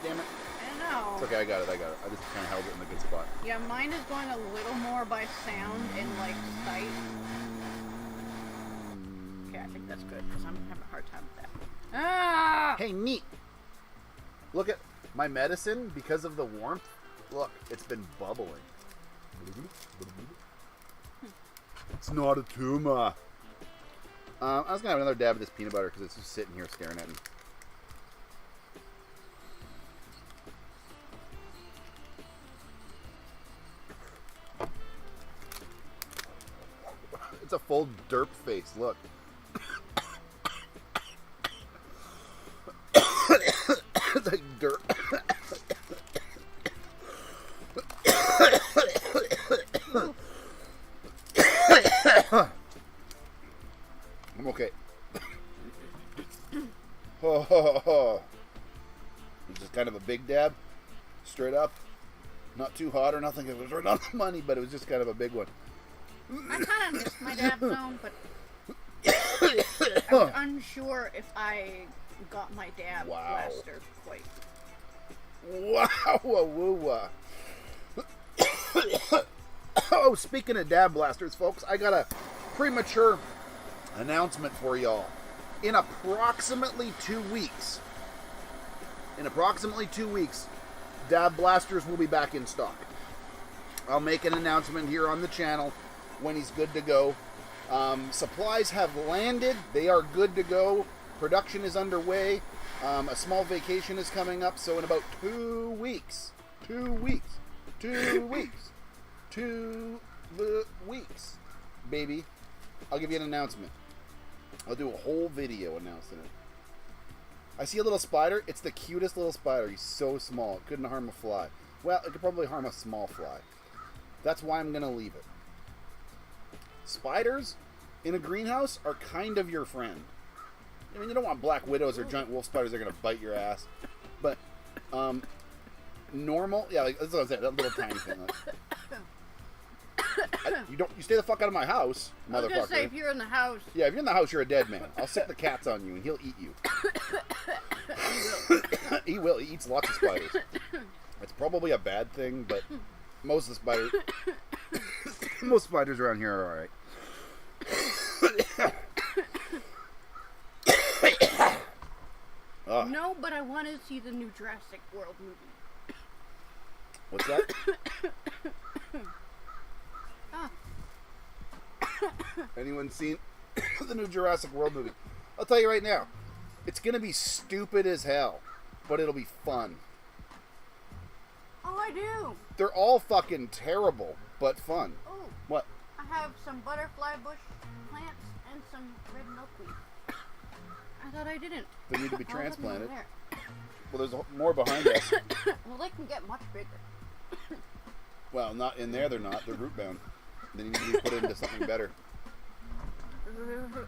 Damn it. I know. It's okay, I got it. I just kind of held it in a good spot. Yeah, mine is going a little more by sound and like sight. Okay, I think that's good because I'm having a hard time with that. Ah! Hey, neat. Look at My medicine, because of the warmth, look, it's been bubbling. It's not a tumor. I was gonna have another dab of this peanut butter because it's just sitting here staring at me. It's a full derp face. Look. It's like dirt. I'm okay. It's just kind of a big dab, straight up. Not too hot or nothing. It was right on the money, but it was just kind of a big one. I kind of missed my dab zone, but I was unsure if I got my dab blaster quite. Wow, woo. Oh, speaking of dab blasters, folks, I got a premature announcement for y'all. In approximately 2 weeks, dab blasters will be back in stock. I'll make an announcement here on the channel when he's good to go. Supplies have landed. They are good to go. Production is underway. A small vacation is coming up, so in about 2 weeks, 2 weeks, baby, I'll give you an announcement. I'll do a whole video announcing it. I see a little spider. It's the cutest little spider. He's so small. It couldn't harm a fly. Well, it could probably harm a small fly. That's why I'm going to leave it. Spiders in a greenhouse are kind of your friend. I mean, you don't want black widows or giant wolf spiders that are going to bite your ass. But, normal, yeah, like, that's what I'm saying, that little tiny thing. You stay the fuck out of my house, motherfucker. I was going to say, if you're in the house. Yeah, if you're in the house, you're a dead man. I'll set the cats on you and he'll eat you. He will. He eats lots of spiders. It's probably a bad thing, but most of the spiders, most spiders around here are alright. No, but I want to see the new Jurassic World movie. What's that? Anyone seen the new Jurassic World movie? I'll tell you right now, it's gonna be stupid as hell, but it'll be fun. Oh, I do. They're all fucking terrible, but fun. Oh. What? I have some butterfly bush plants and some red milkweed. I thought I didn't. They need to be transplanted. There. Well, there's more behind us. Well, they can get much bigger. Well, not in there. They're not. They're root bound. They need to be put into something better.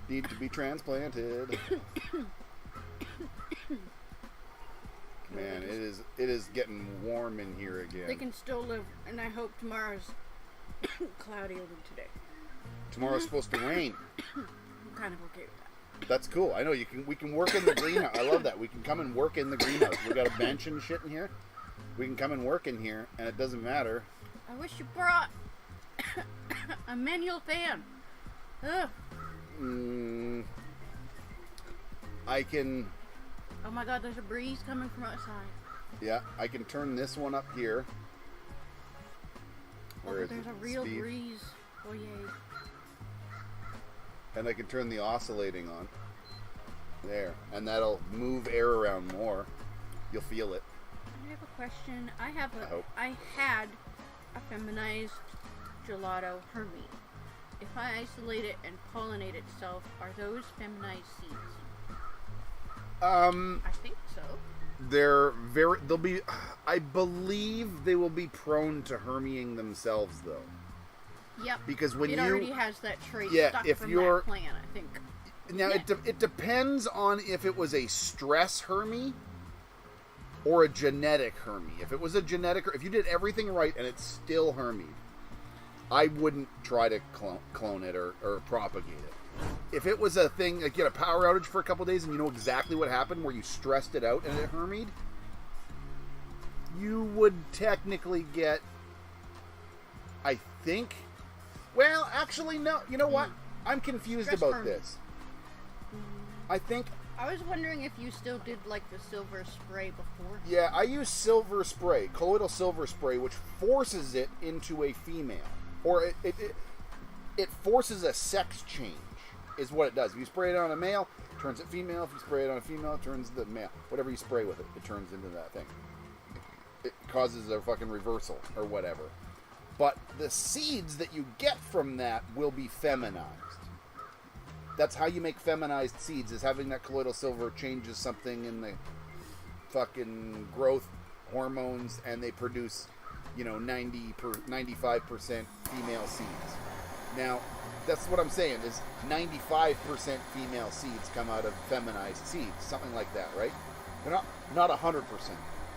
Need to be transplanted. Man, it is getting warm in here again. They can still live, and I hope tomorrow's cloudier than today. Tomorrow's supposed to rain. I'm kind of okay with that. That's cool. I know we can work in the greenhouse. I love that. We can come and work in the greenhouse. We got a bench and shit in here. We can come and work in here, and it doesn't matter. I wish you brought a manual fan. Ugh. I can. Oh my God! There's a breeze coming from outside. Yeah, I can turn this one up here. Where is there's it, a real Steve? breeze. Oh yay! And I can turn the oscillating on. There, and that'll move air around more. You'll feel it. I have a question. I had a feminized gelato hermine. If I isolate it and pollinate itself, are those feminized seeds? I think so. They'll be, I believe they will be prone to herming themselves though. Yep. Because when it already has that trait stuck if from you're, that plant, I think. Now it depends on if it was a stress hermy or a genetic hermy. If it was a genetic, if you did everything right and it's still hermied, I wouldn't try to clone it or propagate it. If it was a thing, like you had a power outage for a couple days and you know exactly what happened where you stressed it out and it hermied, you would technically get, I think, well, actually, no. You know what? I'm confused Stress about hermy. this. I think I was wondering if you still did like the silver spray before. Yeah, I use silver spray, colloidal silver spray, which forces it into a female. Or it forces a sex change, is what it does. If you spray it on a male, it turns it female. If you spray it on a female, it turns the male. Whatever you spray with it, it turns into that thing. It causes a fucking reversal or whatever. But the seeds that you get from that will be feminized. That's how you make feminized seeds, is having that colloidal silver changes something in the fucking growth hormones, and they produce, 95% female seeds. Now, that's what I'm saying, is 95% female seeds come out of feminized seeds, something like that, right? They're not 100%.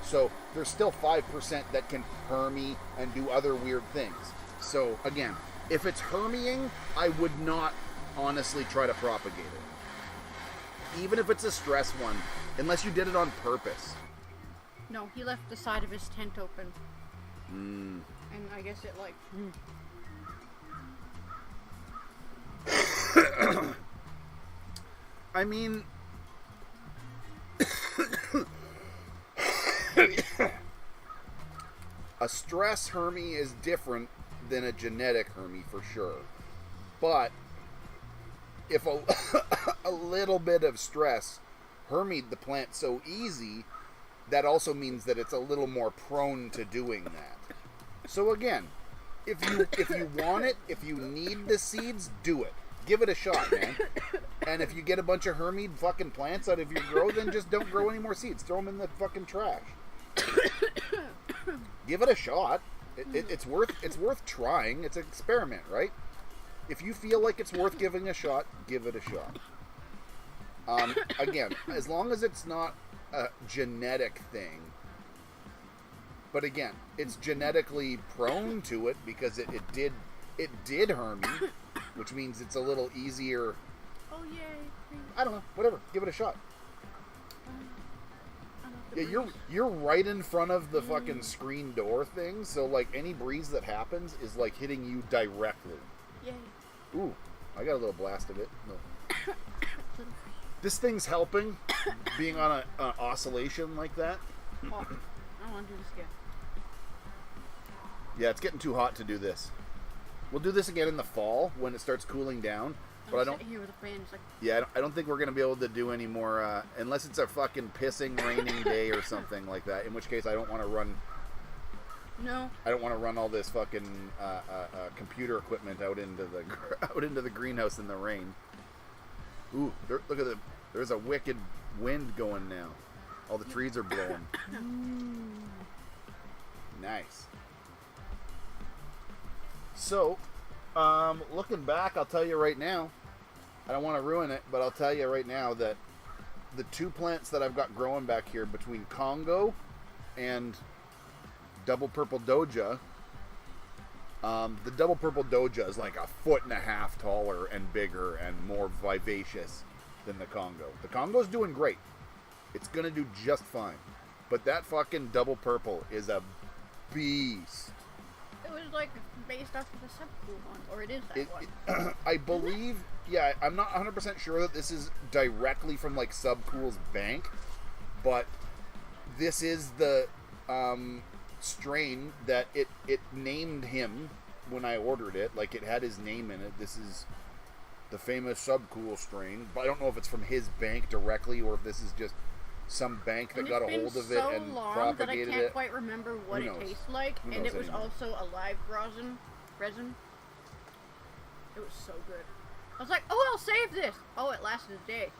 So there's still 5% that can hermy and do other weird things. So again, if it's hermying, I would not honestly try to propagate it. Even if it's a stress one, unless you did it on purpose. No, he left the side of his tent open. Mm. And I guess it like... I mean... a stress hermy is different than a genetic hermy for sure. But if a little bit of stress hermied the plant so easy, that also means that it's a little more prone to doing that. So again, if you want it, if you need the seeds, do it. Give it a shot, man. And if you get a bunch of hermied fucking plants out of your grow, then just don't grow any more seeds. Throw them in the fucking trash. Give it a shot. It's worth trying. It's an experiment, right? If you feel like it's worth giving a shot, give it a shot. Again, as long as it's not a genetic thing. But again, it's genetically prone to it because it did hermy, which means it's a little easier. Oh yay! I don't know. Whatever. Give it a shot. Yeah, you're right in front of the fucking screen door thing, so like any breeze that happens is like hitting you directly. Yay! Ooh, I got a little blast of it. No. This thing's helping, being on an oscillation like that. Oh, I don't want to do this again. Yeah, it's getting too hot to do this. We'll do this again in the fall when it starts cooling down. But I don't. Here with a fan, it's like... Yeah, I don't think we're gonna be able to do any more unless it's a fucking pissing raining day or something like that. In which case, I don't want to run. No. I don't want to run all this fucking computer equipment out into the greenhouse in the rain. Ooh, look at there's a wicked wind going now. All the trees are blowing. Nice. So, looking back, I'll tell you right now, I don't want to ruin it, but I'll tell you right now that the two plants that I've got growing back here between Congo and Double Purple Doja, the Double Purple Doja is like 1.5 feet taller and bigger and more vivacious than the Congo. The Congo's doing great. It's going to do just fine. But that fucking Double Purple is a beast. It was like based off of the subcool one, or it is that one. I believe, yeah, I'm not 100% sure that this is directly from like Subcool's bank, but this is the strain that it named him when I ordered it. Like, it had his name in it. This is the famous Subcool strain, but I don't know if it's from his bank directly or if this is just some bank that got a hold of it and propagated it. I can't quite remember what it tastes like, and it was also a live resin. It was so good. I was like, oh, I'll save this. Oh, it lasted a day.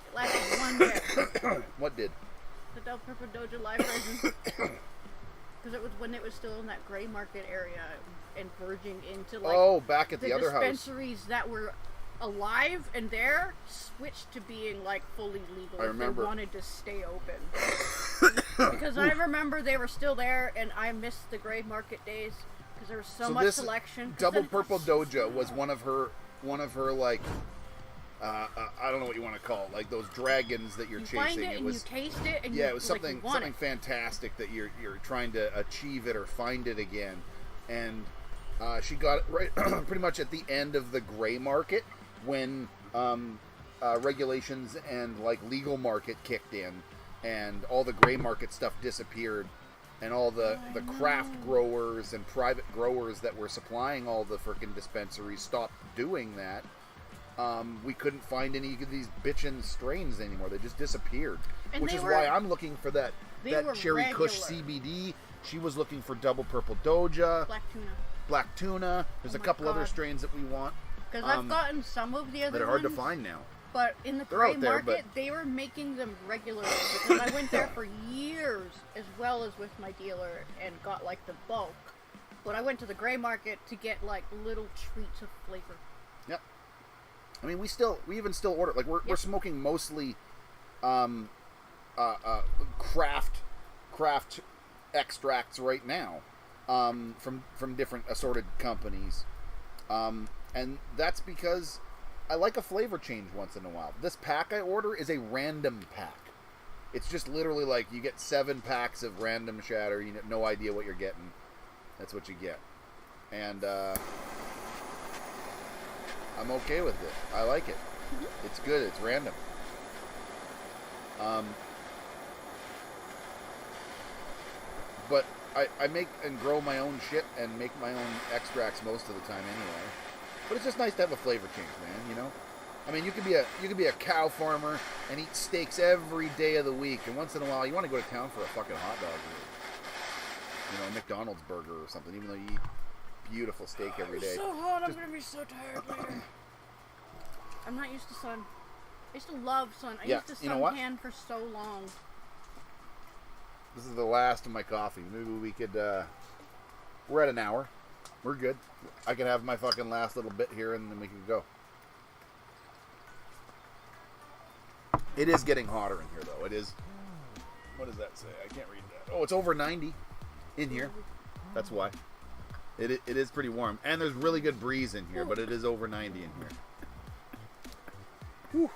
It lasted 1 day. What did? The Del Purple Doja live resin. Because it was when it was still in that gray market area and verging into like back at the other house. Dispensaries that were alive and there switched to being like fully legal. I remember. They wanted to stay open. Because I remember they were still there, and I missed the gray market days because there was so much selection. Double Purple Doja was one of her like I don't know what you want to call it, like those dragons that you're chasing. Find it and you taste it, and it was something fantastic that you're trying to achieve it or find it again. And she got it right pretty much at the end of the gray market when regulations and like legal market kicked in, and all the gray market stuff disappeared, and all the craft growers and private growers that were supplying all the frickin' dispensaries stopped doing that. We couldn't find any of these bitchin' strains anymore. They just disappeared. And which is why I'm looking for that Cherry Kush CBD. She was looking for Double Purple Doja. Black Tuna. There's a couple other strains that we want. Because I've gotten some of the other that are hard to find now. But in the gray market, they were making them regularly. Because I went there for years, as well as with my dealer, and got like the bulk. But I went to the gray market to get like little treats of flavor. Yep. I mean, we even still order, like we're smoking mostly craft extracts right now, from different assorted companies, and that's because I like a flavor change once in a while. This pack I order is a random pack. It's just literally like you get 7 packs of random shatter. You have no idea what you're getting. That's what you get, and I'm okay with it. I like it. It's good. It's random. But I make and grow my own shit and make my own extracts most of the time anyway. But it's just nice to have a flavor change, man, you know? I mean, you could be a cow farmer and eat steaks every day of the week, and once in a while you want to go to town for a fucking hot dog or, you know, a McDonald's burger or something, even though you eat beautiful steak every day. It's so hot, I'm gonna be so tired later. I'm not used to sun. I used to love sun. I used to suntan for so long. This is the last of my coffee. Maybe we could, we're at an hour. We're good. I can have my fucking last little bit here and then we can go. It is getting hotter in here though. It is, what does that say? I can't read that. Oh, it's over 90 in here. That's why. It is pretty warm. And there's really good breeze in here, but it is over 90 in here. Whew.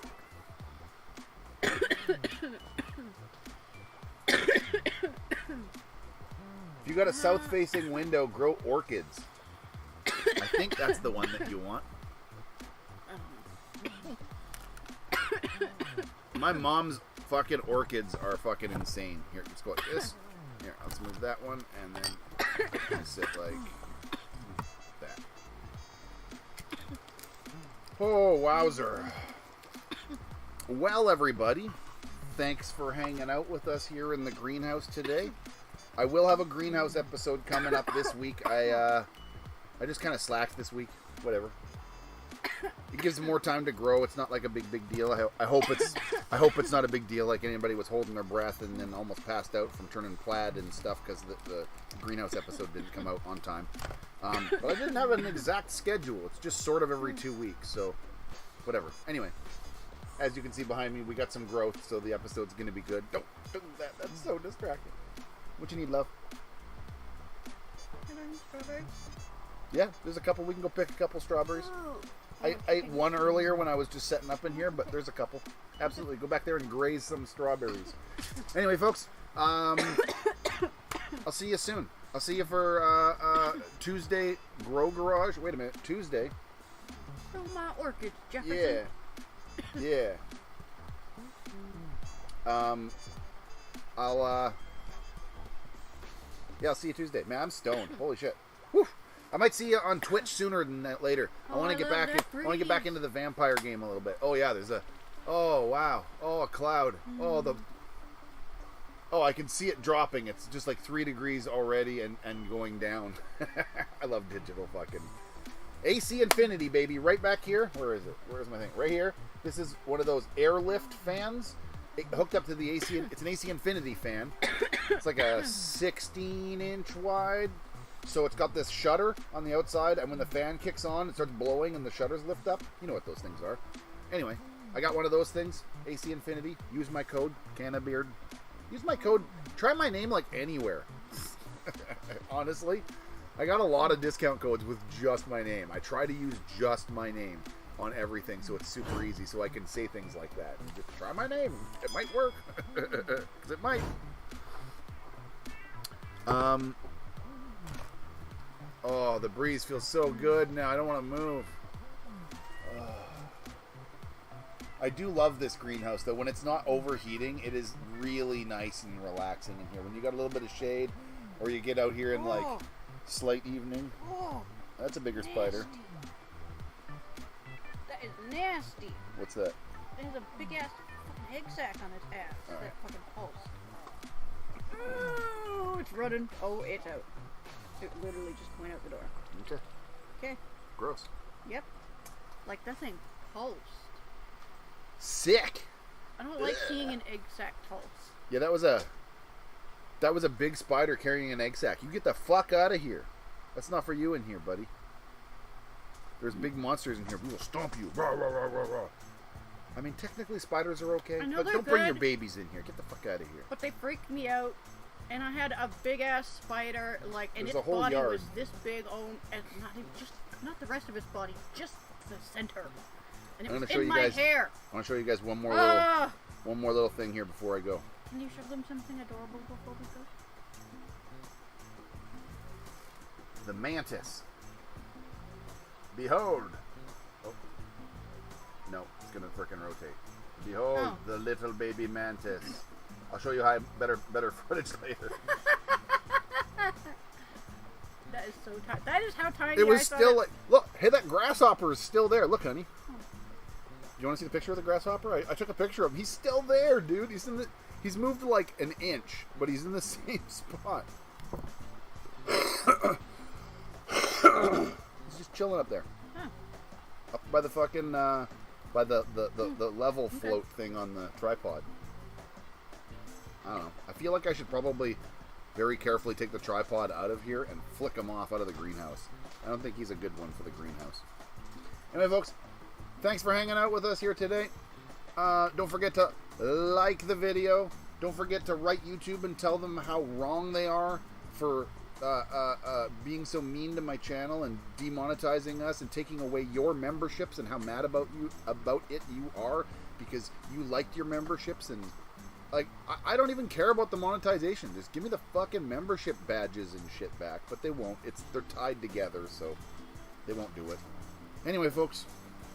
If you got a south-facing window, grow orchids. I think that's the one that you want. My mom's fucking orchids are fucking insane. Here, let's go like this. Here, let's move that one, and then sit like that. Oh, wowzer. Well, everybody, thanks for hanging out with us here in the greenhouse today. I will have a greenhouse episode coming up this week. I just kind of slacked this week. Whatever. It gives more time to grow. It's not like a big deal. I hope it's not a big deal. Like anybody was holding their breath and then almost passed out from turning plaid and stuff because the greenhouse episode didn't come out on time. But I didn't have an exact schedule. It's just sort of every 2 weeks. So whatever. Anyway, as you can see behind me, we got some growth, so the episode's going to be good. Don't do that. That's so distracting. What you need, love? Strawberries? Yeah, there's a couple. We can go pick a couple strawberries. I ate one earlier when I was just setting up in here, but there's a couple. Absolutely. Go back there and graze some strawberries. Anyway, folks, I'll see you soon. I'll see you for Tuesday Grow Garage. Wait a minute. Tuesday. Oh, my orchids, Jefferson. Yeah. I'll see you Tuesday. Man, I'm stoned. Holy shit. Whew. I might see you on Twitch sooner than that later. I want to get back. I want to get back into the vampire game a little bit. Oh yeah, there's a. Oh wow. Oh, a cloud. Oh Oh, I can see it dropping. It's just like 3 degrees already and going down. I love digital fucking. ACINFINITY, baby. Right back here. Where is it? Where's my thing? Right here. This is one of those airlift fans. It hooked up to the AC. It's an ACINFINITY fan. It's like a 16-inch wide. So it's got this shutter on the outside, and when the fan kicks on, it starts blowing and the shutters lift up. You know what those things are. Anyway, I got one of those things. ACINFINITY. Use my code, CANNABEARD. Use my code. Try my name like anywhere. Honestly, I got a lot of discount codes with just my name. I try to use just my name on everything, so it's super easy, so I can say things like that. Just try my name. It might work. Because it might. Oh, the breeze feels so good now. I don't want to move. I do love this greenhouse, though. When it's not overheating, it is really nice and relaxing in here. When you got a little bit of shade, or you get out here in, like, slight evening. Oh, that's a bigger nasty. spider. That is nasty. What's that? It has a big-ass fucking egg sac on its ass. All right. That fucking pulse. Oh, it's running. Oh, it's out. It literally just went out the door. Okay. Okay. Gross. Yep. Like, that thing pulsed. Sick. I don't like seeing an egg sac pulse. Yeah, that was a big spider carrying an egg sac. You get the fuck out of here. That's not for you in here, buddy. There's big monsters in here. We will stomp you. Rah, rah, rah, rah, rah. I mean, technically spiders are okay. I know But they're don't bring your good. babies in here. Get the fuck out of here. But they freaked me out. And I had a big ass spider, like, and There's its a whole body yard. was this big, and not the rest of its body, just the center. And it I'm was gonna show in you my guys. hair. I want to show you guys one more Ah! little thing here before I go. Can you show them something adorable before we go? The mantis. Behold. Oh. No, it's gonna frickin' rotate. Behold Oh. the little baby mantis. I'll show you how better footage later. That is so tiny. That is how tiny It was I thought still like, look, hey, that grasshopper is still there. Look, honey. You want to see the picture of the grasshopper? I took a picture of him. He's still there, dude. He's moved like an inch, but he's in the same spot. He's just chilling up there. Huh. Up by the fucking, by the level float thing on the tripod. I don't know. I feel like I should probably very carefully take the tripod out of here and flick him off out of the greenhouse. I don't think he's a good one for the greenhouse. Anyway, folks, thanks for hanging out with us here today. Don't forget to like the video. Don't forget to write YouTube and tell them how wrong they are for being so mean to my channel and demonetizing us and taking away your memberships and how mad about it you are because you liked your memberships and like I don't even care about the monetization. Just give me the fucking membership badges and shit back, but they won't. They're tied together, so they won't do it. Anyway, folks,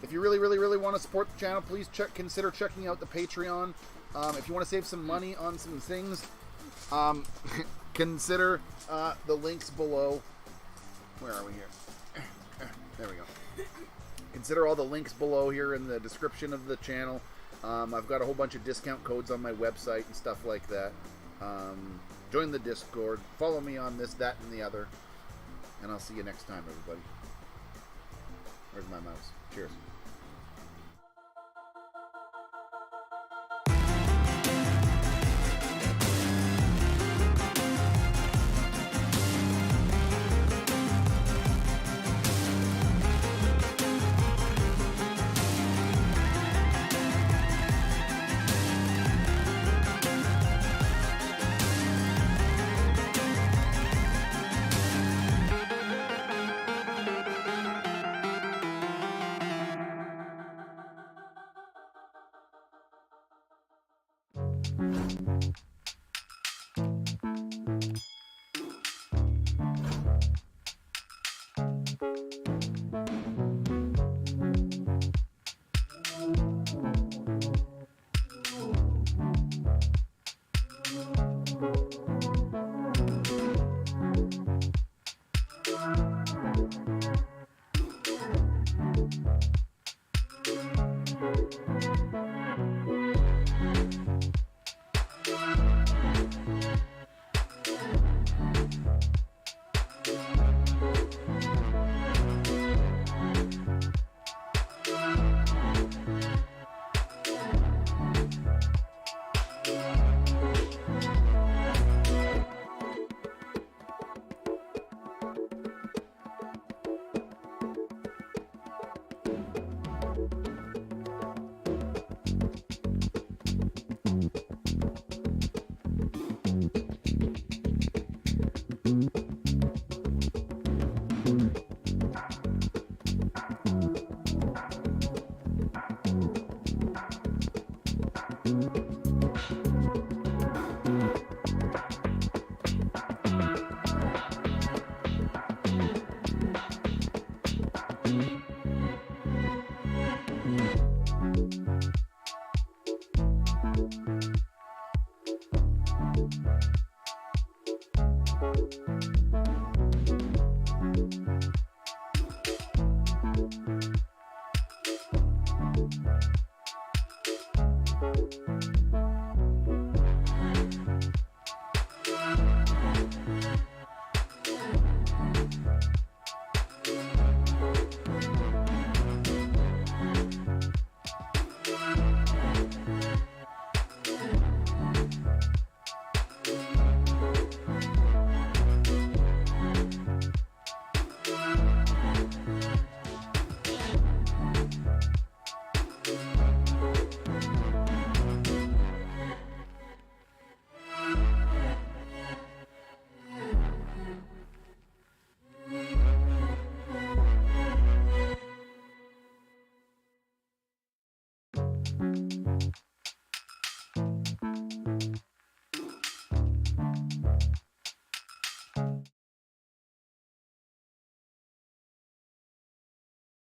if you really want to support the channel, please consider checking out the Patreon. If you want to save some money on some things, consider the links below. Where are we here? There we go. Consider all the links below here in the description of the channel. I've got a whole bunch of discount codes on my website and stuff like that. Join the Discord. Follow me on this, that, and the other. And I'll see you next time, everybody. Where's my mouse? Cheers.